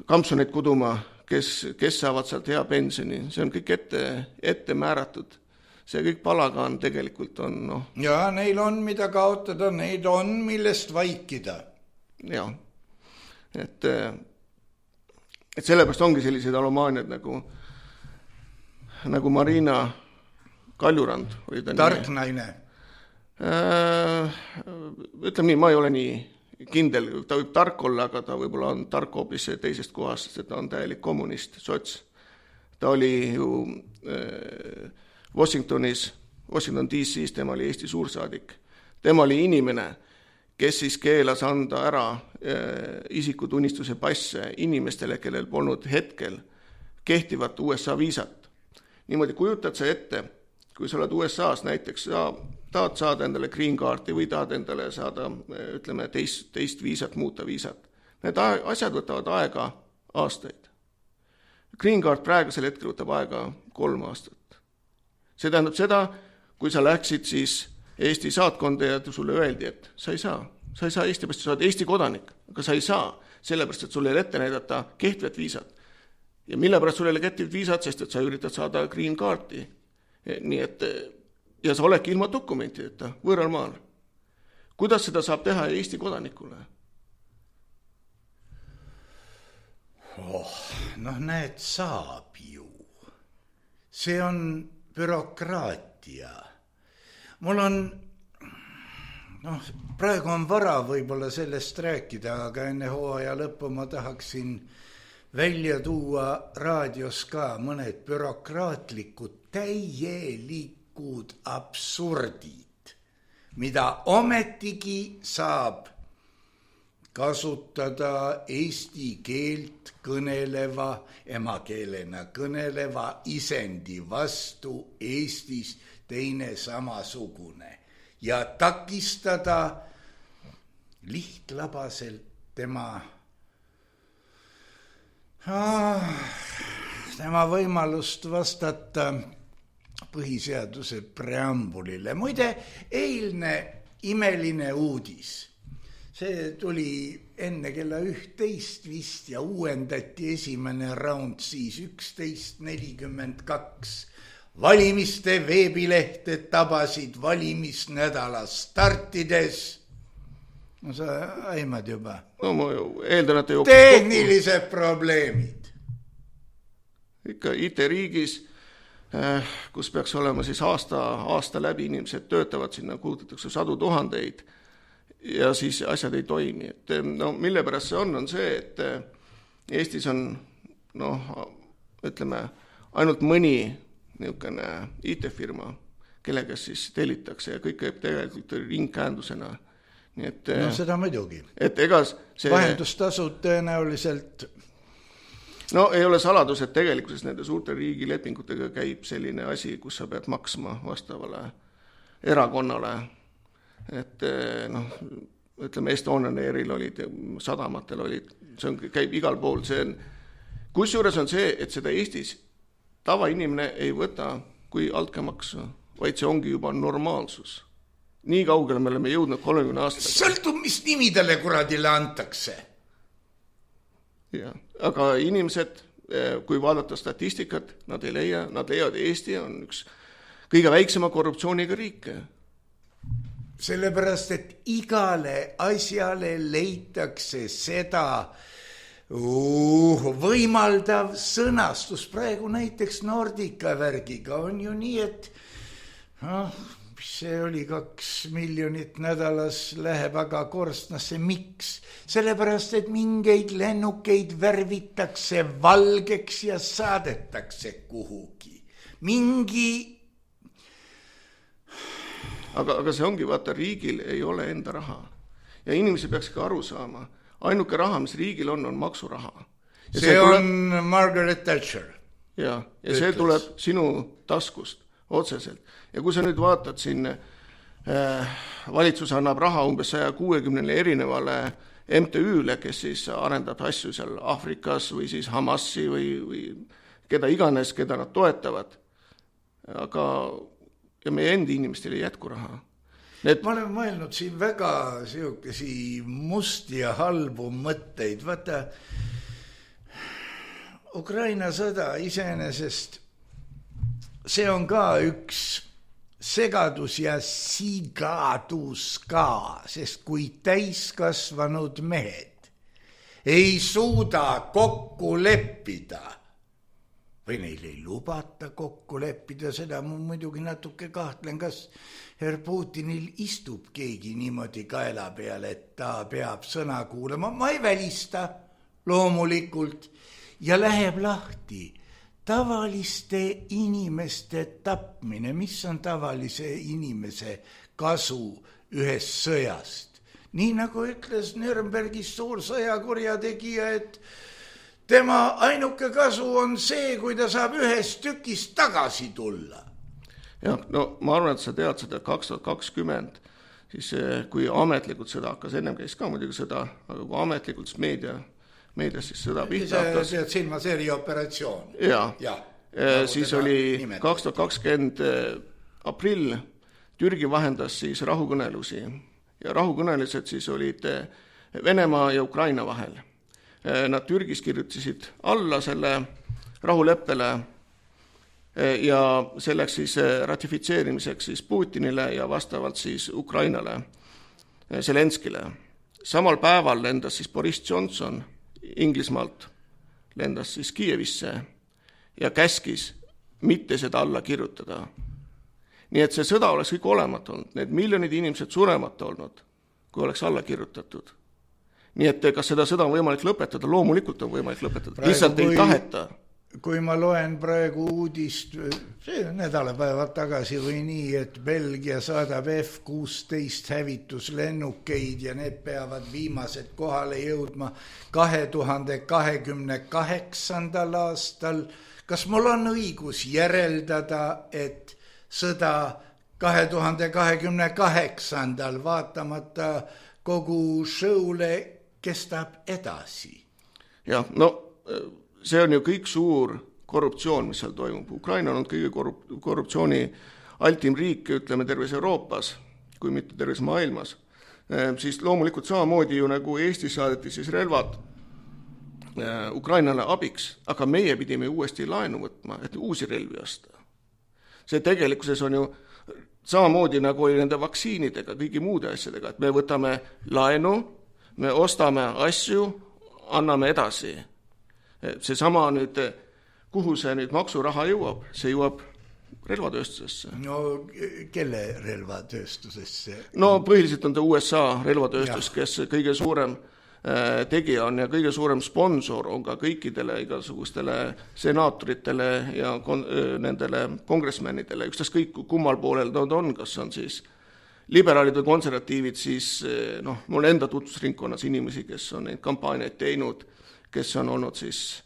kampsuneid kuduma, kes saavad sealt hea pensioni, see on kõik ette määratud. See kõik palagaan tegelikult on Ja neil on mida kaotada, neid on millest vaikida. Ja, et sellepärast ongi sellised alomaaniad nagu Marina Kaljurand. Tark naine. Ütleme nii, ma ei ole nii kindel, ta võib tark olla, aga ta võib-olla on tark hoopis teisest kohast, sest ta on täielik kommunist, sots. Ta oli ju Washington DC-s, tema oli Eesti suursaadik. Tema oli inimene, kes siis keelas anda ära isikutunnistuse passe inimestele, kellel polnud hetkel kehtivat USA viisat. Niimoodi kujutad sa ette, kui sa oled USA-s näiteks, sa tahad saada endale green card'i või tahad endale saada, ütleme, teist viisat, muuta viisat. Need asjad võtavad aega aastaid. Green card praegusel hetkel võtab aega 3 aastat. See tähendab seda, kui sa läksid siis Eesti saatkonda ja sulle öeldi, et sa ei saa Eesti passi, sa oled Eesti kodanik, aga sa ei saa, sellepärast, et sulle ei ette näidata kehtivat viisat. Ja mille pärast sulle ei kehtivat viisat, sest et sa üritad saada green card'i. Nii et, ja sa oledki ilma dokumentideta võõral maal. Kuidas seda saab teha Eesti kodanikule? Näed, saab ju. See on bürokraatia. Mul on, praegu on vara võib-olla sellest rääkida, aga enne hooaja lõppu ma tahaksin välja tuua raadios ka mõned bürokraatlikud, täielikud absurdid, mida ometigi saab kasutada eesti keelt kõneleva, emakeelena kõneleva isendi vastu Eestis teine samasugune ja takistada lihtlabaselt tema võimalust vastata põhiseaduse preambulile. Muide, eilne imeline uudis. See tuli enne kella 11 vist ja uuendati esimene raund siis 11.42. Valimiste veebilehte tabasid valimisnädala startides. Sa aimad juba. Ma eeldan, et tehnilised probleemid. Ikka IT-riigis, kus peaks olema siis aasta läbi inimesed töötavad sinna, kuulutatakse 100 000 ja siis asjad ei toimi. Et, mille pärast see on see, et Eestis on, ütleme, ainult mõni niisugune IT-firma, kellega siis tellitakse ja kõik käib tegelikult ringkäändusena. Nii et, seda muidugi. Et egas see vahendustasud tõenäoliselt. Ei ole saladus, et tegelikkuses nende suurte riigilepingutega käib selline asi, kus sa pead maksma vastavale erakonnale. Et ütleme, Estonian Airil olid, sadamatel olid, see käib igal pool. Kusjuures on see, et seda Eestis tavainimene ei võta kui altkäemaksu, vaid see ongi juba normaalsus. Nii kaugele me oleme jõudnud 30 aastaga. Sõltub, mis nimidele kuradile antakse. Ja, aga inimesed, kui vaadata statistikat, nad leiavad, Eesti on üks kõige väiksema korruptsiooniga riike. Sellepärast, et igale asjale leitakse seda Võimaldav sõnastus praegu näiteks Nordica värgiga on ju nii, et see oli 2 miljonit nädalas läheb aga korstnasse. Miks? Sellepärast, et mingeid lennukeid värvitakse valgeks ja saadetakse kuhugi. Aga see ongi, vaata, riigil ei ole enda raha. Ja inimesi peaks ka aru saama. Ainuke raha, mis riigil on maksuraha. Ja see on Margaret Thatcher. Ja see tuleb sinu taskust otseselt. Ja kui sa nüüd vaatad siin, valitsus annab raha umbes 160 erinevale MTÜ-le, kes siis arendab asju seal Afrikas või siis Hamasi või keda iganes, keda nad toetavad. Ja meie endi inimestel ei jätku raha. Ma olen mõelnud siin väga siukesi musti ja halbu mõtteid. Vaata, Ukraina sõda iseenesest, see on ka üks segadus ja sigadus ka, sest kui täiskasvanud mehed ei suuda kokku leppida või neil ei lubata kokku leppida, seda ma muidugi natuke kahtlen, kas herr Putinil istub keegi niimoodi kaela peale, et ta peab sõna kuulama. Ma ei välista loomulikult ja läheb lahti tavaliste inimeste tapmine. Mis on tavalise inimese kasu ühest sõjast? Nii nagu ütles Nürnbergis suur sõjakurjategija, et tema ainuke kasu on see, kui ta saab ühest tükist tagasi tulla. Jah, no ma arvan, et sa tead seda 2020, siis kui ametlikult sõda hakkas, ennem käis ka muidugi sõda, aga kui ametlikult meedias siis sõda pihta hakkas. See silmaseeri operatsioon. Ja, siis oli 2020 aprill, Türgi vahendas siis rahukõnelusi ja rahukõnelused siis olid Venemaa ja Ukraina vahel. Nad Türgis kirjutasid alla selle rahuleppele ja selleks siis ratifitseerimiseks siis Putinile ja vastavalt siis Ukrainale, Zelenskile. Samal päeval lendas siis Boris Johnson Inglismaalt, lendas siis Kiievisse ja käskis mitte seda alla kirjutada. Nii et see sõda oleks kõik olemata olnud, need miljonid inimesed suremata olnud, kui oleks alla kirjutatud. Nii et kas seda sõda on võimalik lõpetada? Loomulikult on võimalik lõpetada. Lihtsalt ei taheta. Kui ma loen praegu uudist, see nädalapäevad tagasi või nii, et Belgia saadab F-16 hävituslennukeid ja need peavad viimased kohale jõudma 2028. aastal. Kas mul on õigus järeldada, et sõda 2028. vaatamata kogu show'le kestab edasi? Jah, no see on ju kõik suur korruptsioon, mis seal toimub. Ukraina on kõige korruptsiooni altim riik, ütleme terves Euroopas, kui mitte terves maailmas. Siis loomulikult samamoodi ju nagu Eestis saadeti siis relvad Ukrainale abiks, aga meie pidime uuesti laenu võtma, et uusi relvi osta. See tegelikkuses on ju samamoodi nagu oli nende vaktsiinidega, kõigi muude asjadega, et me võtame laenu, me ostame asju, anname edasi. See sama nüüd, kuhu see nüüd maksuraha jõuab? See jõuab relvatööstusesse. No kelle relvatööstusesse? No põhiliselt on ta USA relvatööstus, kes kõige suurem tegija on ja kõige suurem sponsor on ka kõikidele igasugustele senaatoritele ja nendele kongressmänidele, ükstaskõik kõik kummal poolel nad on, kas on siis liberaalid või konservatiivid, siis mul enda tutvusringkonnas inimesi, kes on neid kampaaniaid teinud, kes on olnud siis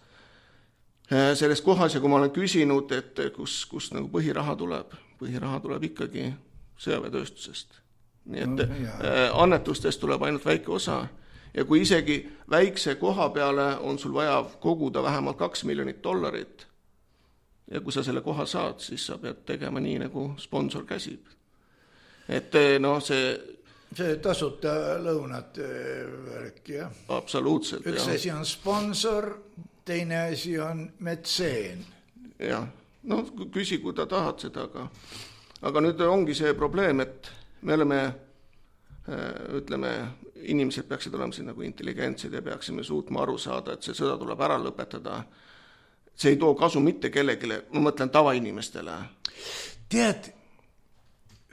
selles kohas ja kui ma olen küsinud, et kus nagu põhiraha tuleb ikkagi sõjaväetööstusest. Nii et annetustest tuleb ainult väike osa ja kui isegi väikse koha peale on sul vaja koguda vähemalt $2 miljonit ja kui sa selle koha saad, siis sa pead tegema nii, nagu sponsor käsib. Et see tasuta lõunad värk, jah? Absoluutselt, üks asi on sponsor, teine asi on metseen. Jah, küsi, kui ta tahad seda, aga nüüd ongi see probleem, et me oleme, ütleme, inimesed peaksid olema siin nagu intelligentsed ja peaksime suutma aru saada, et see sõda tuleb ära lõpetada. See ei too kasu mitte kellegile, ma mõtlen tavainimestele. Tead,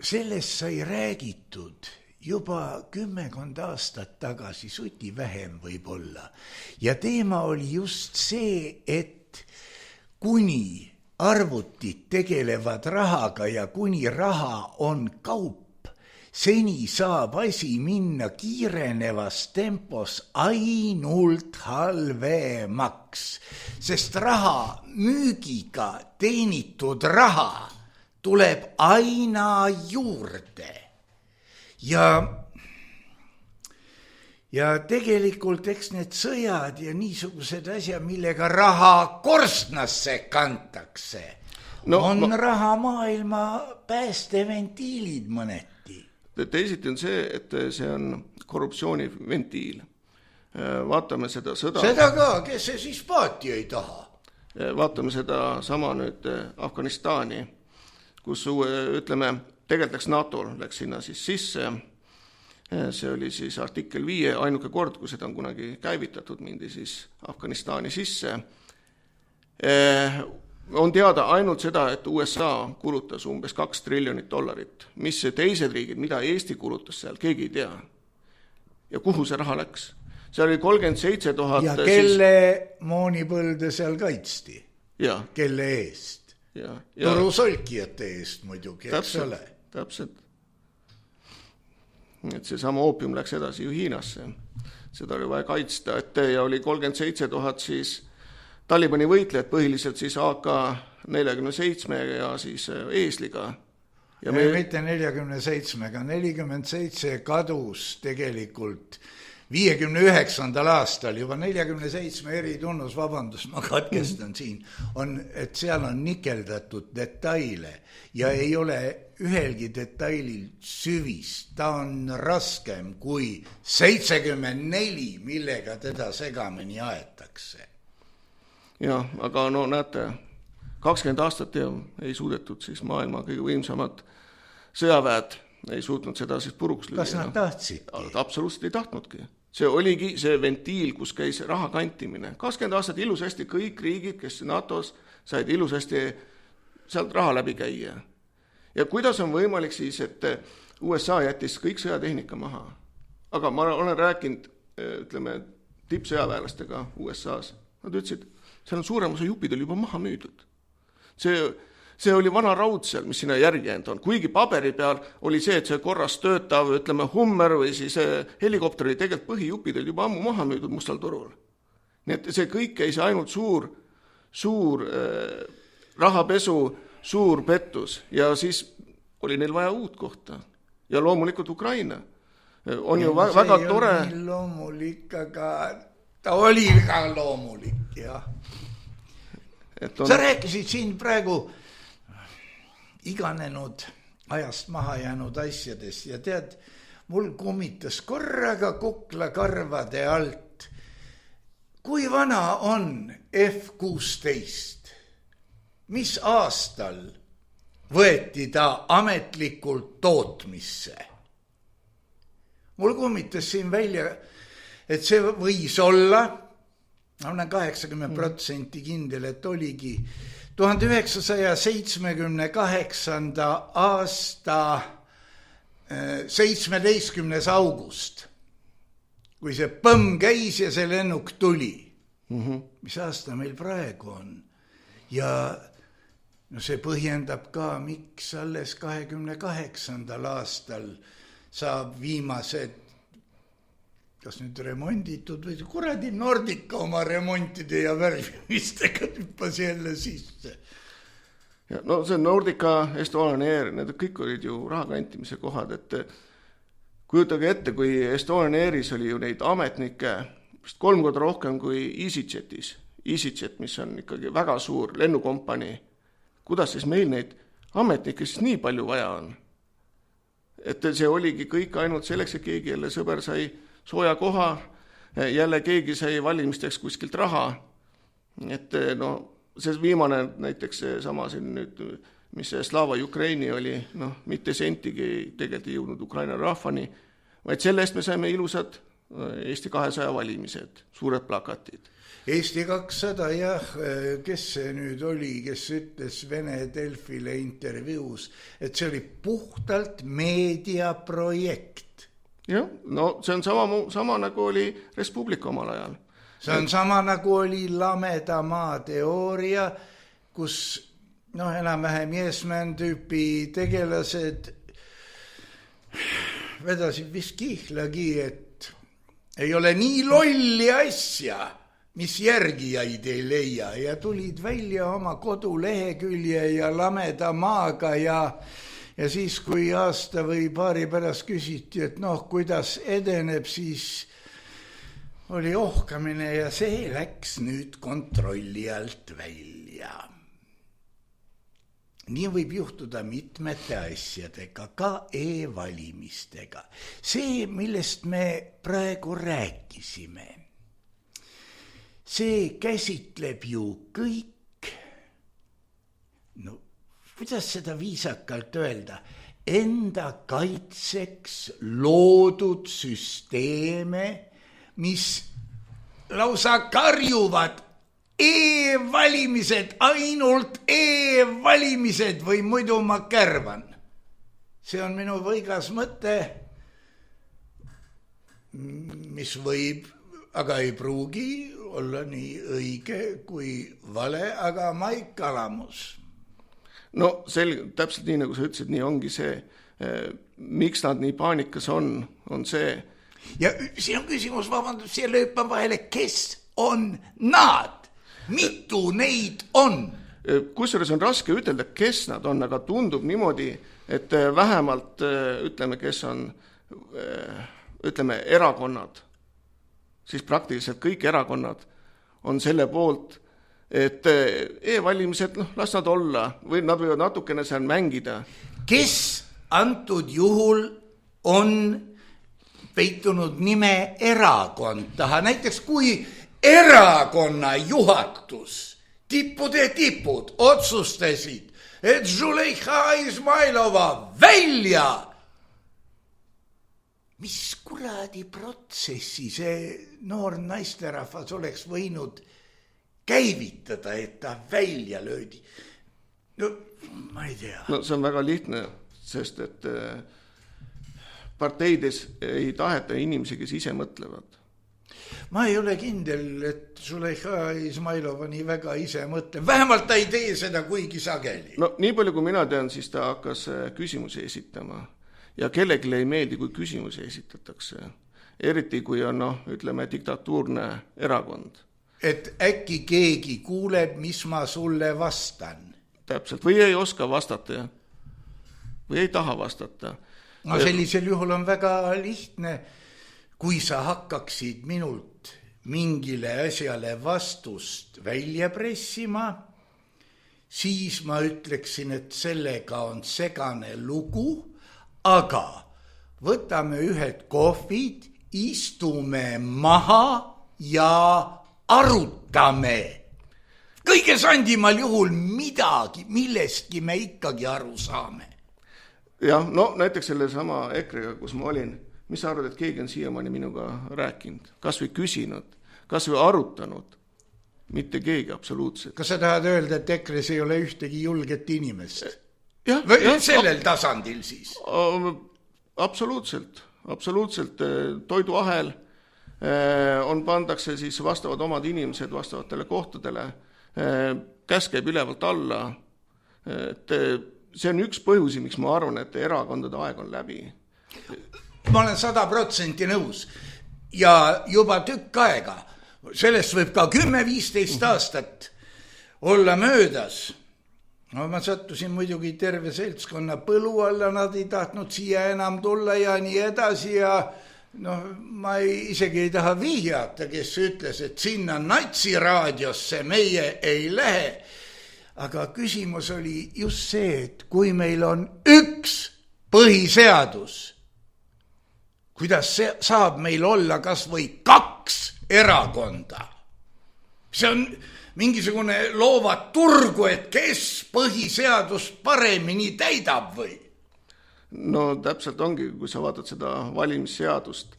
sellest sai räägitud juba 10 aastat tagasi, suti vähem võib-olla. Ja teema oli just see, et kuni arvutid tegelevad rahaga ja kuni raha on kaup, seni saab asi minna kiirenevas tempos ainult halvemaks, sest raha müügiga teenitud raha tuleb aina juurde. Ja tegelikult eks need sõjad ja niisugused asjad, millega raha korstnasse kantakse, on raha maailma päästeventiilid mõneti. Teisiti on see, et see on korruptsiooniventiil. Vaatame seda sõda. Seda ka, kes see siis paati ei taha. Vaatame seda sama nüüd Afganistani, kus ütleme, tegeldaks NATO läks sinna siis sisse. See oli siis artikkel 5, ainuke kord, kui seda on kunagi käivitatud, mindi siis Afganistani sisse. On teada ainult seda, et USA kulutas umbes $2 triljonit, mis teised riigid, mida Eesti kulutas seal, keegi ei tea. Ja kuhu see raha läks? See oli 37 000... Ja kelle moonipõlde seal kaitsti? Ja. Kelle eest? Turusolkijate eest muidugi, eks ole. Täpselt. Et see sama oopium läks edasi ju Hiinasse. Seda oli vaja kaitsta, ja oli 37 000 siis Talibani võitlejad põhiliselt siis AK-47 ja siis eesliga. Ja mitte 47-ga, 47 kadus tegelikult 59. aastal, juba 47 eritunnus, vabandust, ma katkestan siin, on, et seal on nikeldatud detaile ja ei ole ühelgi detailil süvist. Ta on raskem kui 74, millega teda segamini aetakse. Jah, aga no näete, 20 aastat ei suudetud siis maailma kõige võimsamad sõjaväed, ei suutnud seda siis puruks lüüa. Kas nad tahtsidki? Absoluutselt ei tahtnudki. See oligi see ventiil, kus käis raha kantimine. 20 aastat ilusasti kõik riigid, kes NATOs said ilusasti sealt raha läbi käia. Ja kuidas on võimalik siis, et USA jättis kõik sõjatehnika maha? Aga ma olen rääkinud, ütleme, tippsõjaväelastega USA-s. Nad ütlesid, seal on suurem osa jupid oli juba maha müüdud. See oli vana raud seal, mis sinna järgi jäänud on. Kuigi paberi peal oli see, et see korras töötav, ütleme, Hummer või siis helikopter oli tegelikult põhijupid oli juba ammu maha müüdud mustal turul. Nii et see kõik käis ainult suur rahapesu, suur pettus ja siis oli neil vaja uut kohta. Ja loomulikult Ukraina. On ju väga tore. See ei ole loomulik, aga ta oli ka loomulik, jah. Sa rääkisid siin praegu iganenud ajast maha jäänud asjadest ja tead, mul kummitas korraga kukla karvade alt. Kui vana on F-16? Mis aastal võeti ta ametlikult tootmisse? Mul kummitas siin välja, et see võis olla, olen 80% kindel, et oligi 1978. aasta 17. august, kui see põmm käis ja see lennuk tuli. Mis aasta meil praegu on? Ja no see põhjendab ka, miks alles 28. aastal saab viimased kas nüüd remonditud või kuradi Nordica oma remontide ja värvimistega hüppas jälle sisse. Ja, no see Nordica, Estonian Air, need kõik olid ju raha kantimise kohad, et kujutage ette, kui Estonian Airis oli ju neid ametnikke 3 korda rohkem kui EasyJetis. EasyJet, mis on ikkagi väga suur lennukompani. Kuidas siis meil neid ametnikke siis nii palju vaja on? Et see oligi kõik ainult selleks, et keegi jälle sõber sai sooja koha, jälle keegi sai valimisteks kuskilt raha. Et no, see viimane näiteks sama siin nüüd, mis Slava Ukraini oli, no mitte sentigi tegelikult ei jõudnud Ukraina rahvani, vaid selle eest me saime ilusad Eesti 200 valimised, suured plakatid. Eesti 200, jah, kes see nüüd oli, kes ütles Vene Delfile intervjuus, et see oli puhtalt meediaprojekt. Jah, no see on sama nagu oli Res Publica omal ajal. See on sama nagu oli Lameda maa teooria, kus enam-vähem Yes-Man tüüpi tegelased vedasid vist kihlagi, et ei ole nii lolli asja, mis järgijaid ei leia ja tulid välja oma kodulehekülje ja Lameda maaga ja siis, kui aasta või paari pärast küsiti, et kuidas edeneb, siis oli ohkamine ja see läks nüüd kontrolli alt välja. Nii võib juhtuda mitmete asjadega, ka e-valimistega. See, millest me praegu rääkisime, see käsitleb ju kõik, kuidas seda viisakalt öelda, enda kaitseks loodud süsteeme, mis lausa karjuvad e-valimised, ainult e-valimised või muidu ma kärvan. See on minu võigas mõte, mis võib, aga ei pruugi olla nii õige kui vale, aga maik alamus. No täpselt nii, nagu sa ütlesid, nii ongi see, miks nad nii paanikas on see. Ja siin on küsimus, vabandust, siia lööpan vahele, kes on nad? Mitu neid on? Kusjuures on raske ütelda, kes nad on, aga tundub niimoodi, et vähemalt kes on erakonnad, siis praktiliselt kõik erakonnad on selle poolt, et e-valimised, las nad olla või nad võivad natukene seal mängida. Kes antud juhul on peitunud nime erakond taha, näiteks kui erakonna juhatus, tipud otsustasid, et Züleyxa Izmailova välja. Mis kuradi protsessi see noor naisterahvas oleks võinud käivitada, et ta välja löödi? Ma ei tea. No see on väga lihtne, sest et parteides ei taheta inimesi, kes ise mõtlevad. Ma ei ole kindel, et Züleyxa Izmailova nii väga ise mõtleb. Vähemalt ta ei tee seda kuigi sageli. No nii palju, kui mina tean, siis ta hakkas küsimusi esitama. Ja kellelegi ei meeldi, kui küsimusi esitatakse. Eriti, kui on, diktatuurne erakond. Et äkki keegi kuuleb, mis ma sulle vastan. Täpselt. Või ei oska vastata. Või ei taha vastata. No sellisel juhul on väga lihtne. Kui sa hakkaksid minult mingile asjale vastust välja pressima, siis ma ütleksin, et sellega on segane lugu, aga võtame ühed kohvid, istume maha ja arutame. Kõige sandimal juhul midagi, millestki me ikkagi aru saame. Jah, näiteks selle sama EKRE-ga, kus ma olin, mis sa arvad, et keegi on siiamaani minuga rääkinud, kas või küsinud, kas või arutanud? Mitte keegi absoluutselt. Kas sa tahad öelda, et EKRE-s ei ole ühtegi julget inimest? Või sellel tasandil siis? Absoluutselt. Toiduahel pandakse siis vastavad omad inimesed vastavatele kohtadele, käsk käib ülevalt alla. See on üks põhjusi, miks ma arvan, et erakondade aeg on läbi. Ma olen 100% nõus ja juba tükk aega, sellest võib ka 10-15 aastat olla möödas. Ma sattusin muidugi terve seltskonna põlu alla, nad ei tahtnud siia enam tulla ja nii edasi ja ma isegi ei taha vihjata, kes ütles, et sinna natsiraadiosse meie ei lähe. Aga küsimus oli just see, et kui meil on üks põhiseadus, kuidas saab meil olla kas või 2 erakonda? See on mingisugune loovat turgu, et kes põhiseadust paremini täidab või? no täpselt ongi, kui sa vaatad seda valimisseadust,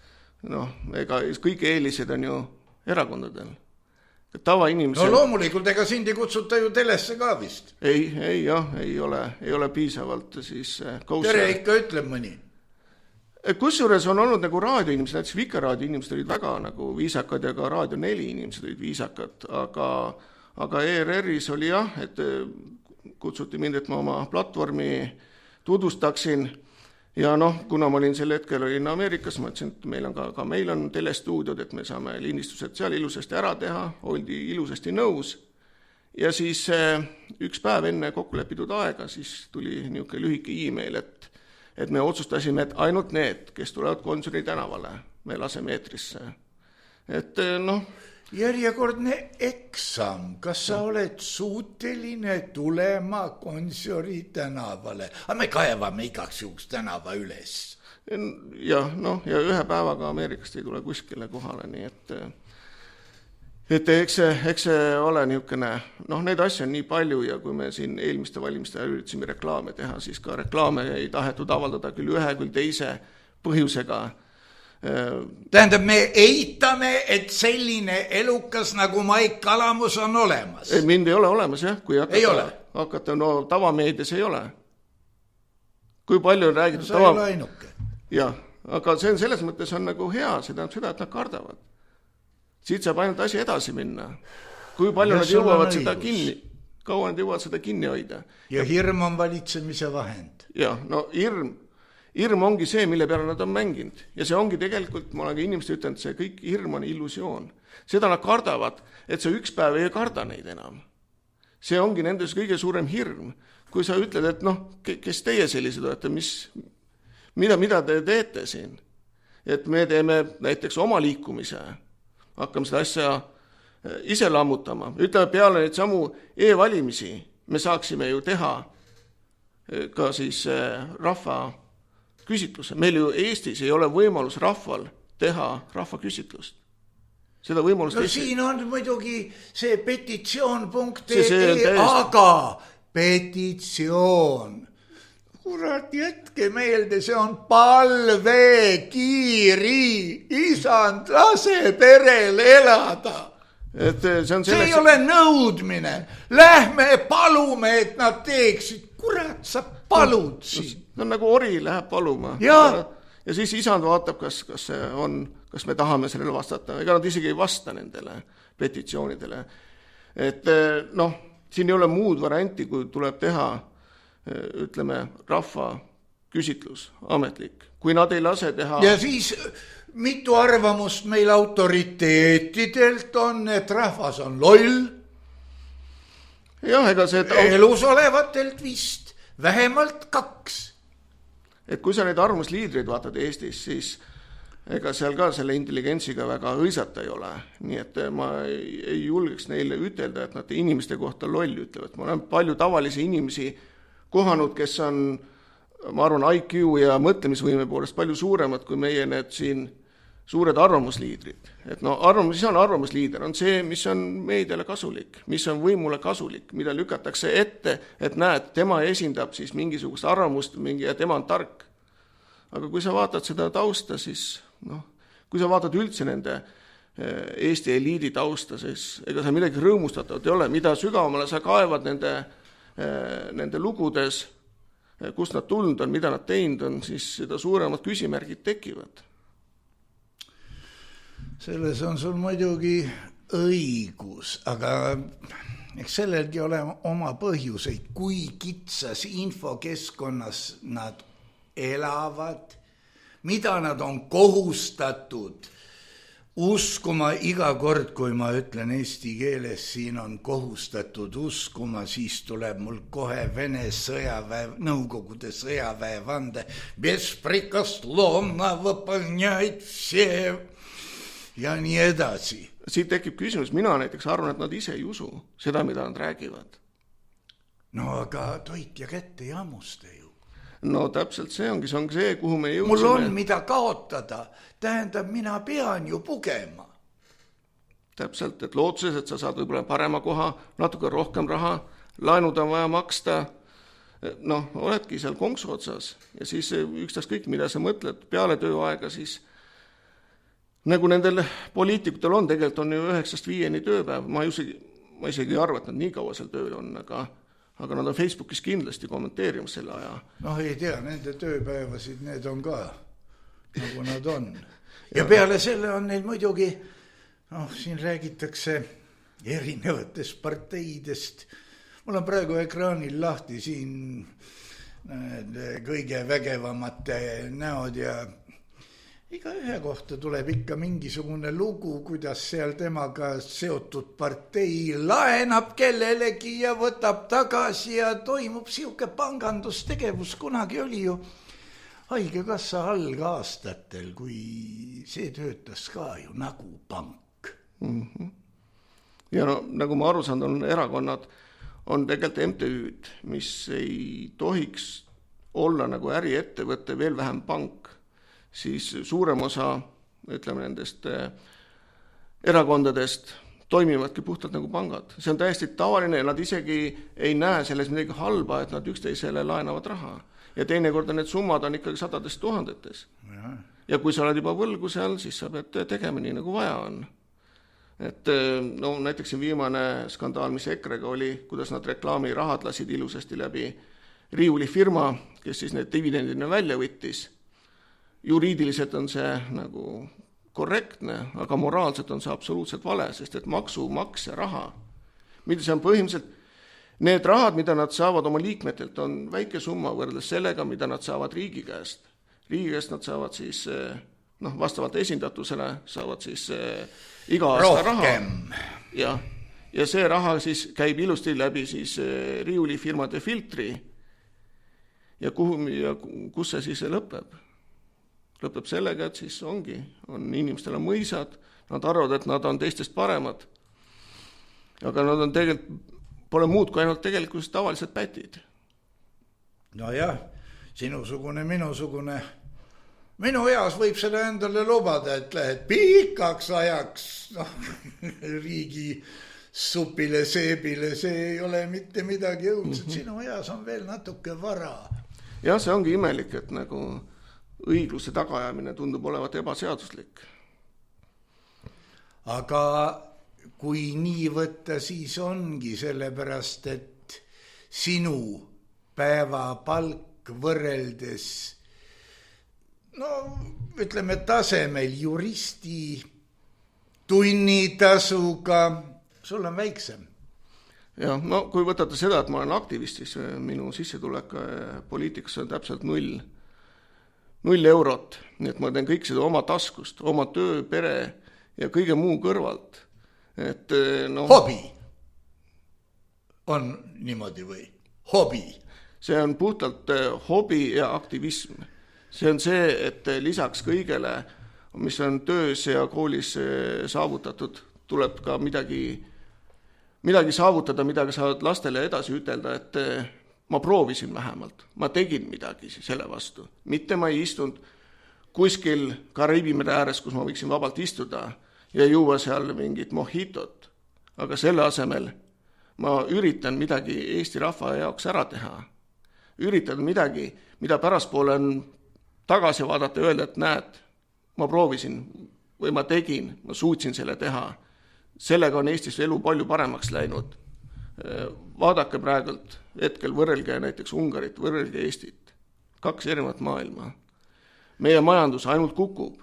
noh, ega kõik eelised on ju erakondadel. Tavainimesel... No loomulikult, ega sind ei kutsuta ju telesse ka vist. Ei, ei ole piisavalt siis Tere ikka ütleb mõni. Kusjuures on olnud nagu raadioinimesed, näiteks Vikerraadio inimesed olid väga nagu viisakad ja ka Raadio 4 inimesed olid viisakad, aga ERR-is oli jah, et kutsuti mind, et ma oma platvormi tutvustaksin ja noh, kuna ma olin sel hetkel olin Ameerikas, ma ütlesin, et meil on telestuudiod, et me saame lindistused seal ilusasti ära teha, oldi ilusasti nõus ja siis üks päev enne kokkulepitud aega siis tuli niisugune lühike e-mail, et me otsustasime, et ainult need, kes tulevad Gonsiori tänavale, me laseme eetrisse. Et noh... Järjekordne eksam. Kas sa oled suuteline tulema Gonsiori tänavale? Aga me kaevame igaks juhuks tänava üles. Ja, noh, ja ühe päevaga Ameerikast ei tule kuskile kohale, nii et eks see ole niisugune, noh, neid asju on nii palju ja kui me siin eelmiste valimiste üritasime reklaame teha, siis ka reklaame ei tahetud avaldada küll ühe, küll teise põhjusega. Tähendab, me eitame, et selline elukas nagu Maik Kalamus on olemas. Mind ei ole olemas, jah, kui hakata, no tavameedias ei ole. Kui palju on räägitud... No sa ei ole ainuke. Jah, aga see on selles mõttes on nagu hea, see tähendab seda, et nad kardavad. Siit saab ainult asi edasi minna. Kui palju nad jõuavad seda kinni, kaua nad jõuavad seda kinni hoida. Ja hirm on valitsemise vahend. Ja, no hirm ongi see, mille peale nad on mänginud. Ja see ongi tegelikult, ma olen ka inimesed ütlenud, see kõik hirm on illusioon. Seda nad kardavad, et see üks päev ei karda neid enam. See ongi nendes kõige suurem hirm. Kui sa ütled, et noh, kes teie sellised olete, mida te teete siin? Et me teeme näiteks oma liikumise, hakkame seda asja ise lammutama. Ütleme peale neid samu e-valimisi, me saaksime ju teha ka siis rahva küsitluse. Meil ju Eestis ei ole võimalus rahval teha rahvaküsitlust. Seda võimalust... No siin on muidugi see petitsioon.ee, aga petitsioon. Kurat, jätke meelde, see on palvekiri. Isand, lase perel elada. See ei ole nõudmine. Lähme palume, et nad teeksid. Kurat, sa palud siin. No nagu ori läheb paluma. Ja siis isand vaatab, kas me tahame sellele vastata. Ega nad isegi ei vasta nendele petitsioonidele. Et noh, siin ei ole muud varianti, kui tuleb teha ütleme, rahva küsitlus, ametlik. Kui nad ei lase teha... Ja siis mitu arvamust meil autoriteetidelt on, et rahvas on loll. Jah, ega see... Elus olevatelt vist vähemalt 2. Et kui sa neid arvamusliidreid vaatad Eestis, siis ega seal ka selle intelligentsiga väga õisata ei ole. Nii et ma ei julgeks neile ütelda, et nad inimeste kohta loll ütlevad. Ma olen palju tavalisi inimesi kohanud, kes on, ma arvan, IQ ja mõtlemisvõime poolest palju suuremad kui meie need siin suured arvamusliidrid. Et no mis on arvamusliider? On see, mis on meediale kasulik, mis on võimule kasulik, mida lükatakse ette, et näed, tema esindab siis mingisugust arvamust ja tema on tark. Aga kui sa vaatad seda tausta, siis kui sa vaatad üldse nende Eesti eliidi tausta, siis ega see midagi rõõmustatavat ei ole. Mida sügavamale sa kaevad nende lugudes, kust nad tulnud on, mida nad teinud on, siis seda suuremad küsimärgid tekivad. Selles on sul muidugi õigus, aga eks sellelgi ole oma põhjuseid, kui kitsas infokeskkonnas nad elavad, mida nad on kohustatud uskuma iga kord, kui ma ütlen eesti keeles, siin on kohustatud uskuma, siis tuleb mul kohe Vene sõjaväe, Nõukogude sõjaväe vande. Besprekoslovna võpõlnjaid vse ja nii edasi. Siit tekib küsimus, mina näiteks arvan, et nad ise ei usu seda, mida nad räägivad. No aga toit ja kätte ei hammusta ju. No täpselt see ongi see, kuhu me jõudsime. Mul on mida kaotada, tähendab, mina pean ju pugema. Täpselt, et lootuses, et sa saad võib-olla parema koha, natuke rohkem raha, laenud on vaja maksta, noh, oledki seal konksu otsas ja siis ükstaskõik, mida sa mõtled peale tööaega, siis nagu nendel poliitikutel on, tegelikult on ju 9-5 tööpäev, ma isegi ei arva, et nad nii kaua seal tööl on, aga nad on Facebookis kindlasti kommenteerimas selle aja. Noh, ei tea, nende tööpäevasid, need on ka nagu nad on. Ja peale selle on neil muidugi, noh, siin räägitakse erinevatest parteidest. Mul on praegu ekraanil lahti siin kõige vägevamate näod ja iga ühe kohta tuleb ikka mingisugune lugu, kuidas seal temaga seotud partei laenab kellelegi ja võtab tagasi ja toimub siuke pangandustegevus. Kunagi oli ju Haigekassa algaastatel, kui see töötas ka ju nagu pank. Ja no, nagu ma aru saan, on erakonnad, on tegelikult MTÜ-d, mis ei tohiks olla nagu äriettevõtte, veel vähem pank. Siis suurem osa, ütleme, nendest erakondadest toimivadki puhtalt nagu pangad. See on täiesti tavaline ja nad isegi ei näe selles midagi halba, et nad üksteisele laenavad raha. Ja teinekord need summad on ikkagi 100,000. Ja kui sa oled juba võlgu seal, siis sa pead tegema nii, nagu vaja on. Et no näiteks see viimane skandaal, mis EKRE-ga oli, kuidas nad reklaamirahad lasid ilusasti läbi riiulifirma, kes siis need dividendina välja võttis. Juriidiliselt on see nagu korrektne, aga moraalselt on see absoluutselt vale, sest et maksumaksja raha, mida see on põhimõtteliselt, need rahad, mida nad saavad oma liikmetelt, on väike summa võrreldes sellega, mida nad saavad riigi käest. Riigi käest nad saavad siis, noh, vastavalt esindatusele saavad siis iga aasta rohkem raha. Ja see raha siis käib ilusti läbi siis riiulifirmade filtri. Ja kus see siis lõpeb? Lõpeb sellega, et siis on inimestele mõisad, nad arvavad, et nad on teistest paremad. Aga nad on tegelikult, pole muud kui ainult tegelikult tavalised pätid. No jah, sinusugune, minusugune. Minu eas võib seda endale lubada, et lähed pikaks ajaks riigi supile, seebile, see ei ole mitte midagi õudset. Sinu eas on veel natuke vara. Ja see ongi imelik, et nagu õigluse tagaajamine tundub olevat ebaseaduslik. Aga kui nii võtta, siis ongi sellepärast, et sinu päevapalk võrreldes, no ütleme tasemel juristi tunnitasuga, sul on väiksem. Ja, no kui võtate seda, et ma olen aktivist, siis minu sissetulek poliitikas on täpselt 0 eurot. Nii et ma teen kõik seda oma taskust, oma töö, pere ja kõige muu kõrvalt. Et, no, hobi on niimoodi või? Hobi. See on puhtalt hobi ja aktivism. See on see, et lisaks kõigele, mis on töös ja koolis saavutatud, tuleb ka midagi saavutada, mida saad lastele edasi ütelda, et ma proovisin vähemalt, ma tegin midagi selle vastu. Mitte ma ei istunud kuskil Kariibimere ääres, kus ma võiksin vabalt istuda ja juua seal mingit mohitot. Aga selle asemel ma üritan midagi Eesti rahva jaoks ära teha. Üritan midagi, mida pärastpoole on tagasi vaadata ja öelda, et näed, ma proovisin või ma tegin, ma suutsin selle teha. Sellega on Eestis elu palju paremaks läinud. Vaadake praegult, hetkel võrrelge näiteks Ungarit, võrrelge Eestit. 2 erinevat maailma. Meie majandus ainult kukub.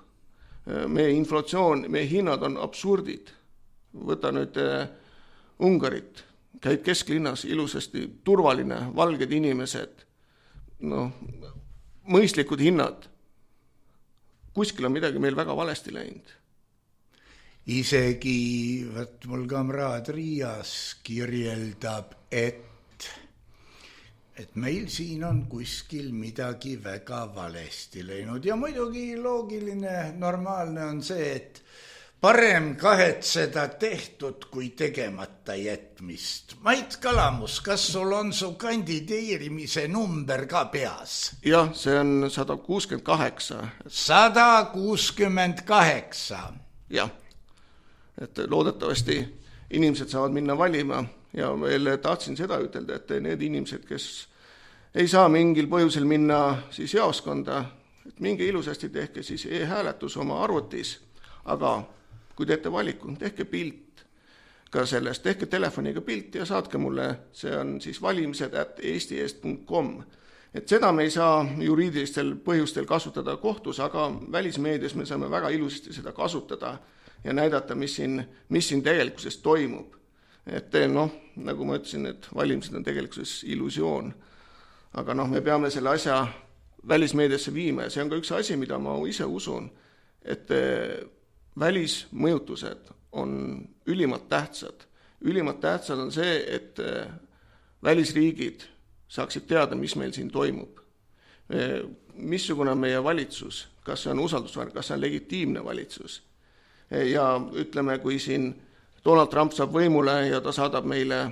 Meie inflatsioon, meie hinnad on absurdid. Võta nüüd Ungarit, käid kesklinnas ilusasti, turvaline, valged inimesed, no, mõistlikud hinnad. Kuskil on midagi meil väga valesti läinud. Isegi, mul kamraad Riias kirjeldab, et meil siin on kuskil midagi väga valesti läinud. Ja muidugi loogiline, normaalne on see, et parem kahetseda tehtud kui tegemata jätmist. Mait Kalamus, kas sul on su kandideerimise number ka peas? Jah, see on 168. 168. Jah, et loodetavasti inimesed saavad minna valima ja veel tahtsin seda ütelda, et need inimesed, kes ei saa mingil põhjusel minna siis jaoskonda, et minge ilusasti, tehke siis e-hääletus oma arvutis, aga kui teete valiku, tehke pilt ka sellest, tehke telefoniga pilt ja saatke mulle, see on siis valimised@eestieest.com. Et seda me ei saa juriidilistel põhjustel kasutada kohtus, aga välismeedias me saame väga ilusasti seda kasutada ja näidata, mis siin tegelikkuses toimub. Et nagu ma ütlesin, et valimised on tegelikkuses illusioon. Aga me peame selle asja välismeediasse viima ja see on ka üks asi, mida ma ise usun, et välismõjutused on ülimalt tähtsad. Ülimalt tähtsad on see, et välisriigid saaksid teada, mis meil siin toimub. Missugune on meie valitsus, kas see on usaldusväärne, kas see on legitiimne valitsus. Ja ütleme, kui siin Donald Trump saab võimule ja ta saadab meile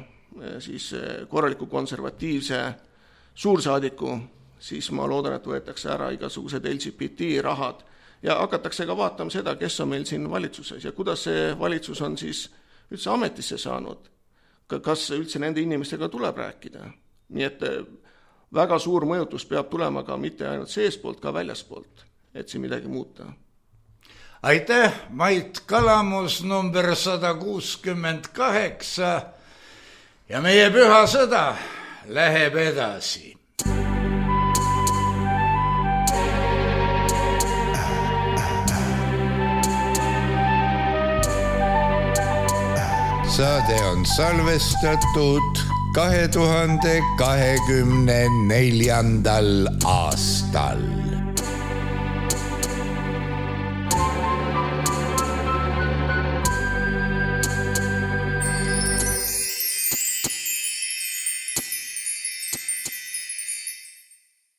siis korraliku konservatiivse suursaadiku, siis ma loodan, et võetakse ära igasugused LGBT rahad ja hakatakse ka vaatama seda, kes on meil siin valitsuses ja kuidas see valitsus on siis üldse ametisse saanud. Kas üldse nende inimestega tuleb rääkida. Nii et väga suur mõjutus peab tulema ka mitte ainult seespoolt, ka väljaspoolt, et siin midagi muuta. Aitäh, Mait Kalamus number 168 ja meie püha sõda läheb edasi. Saade on salvestatud 2024. aastal.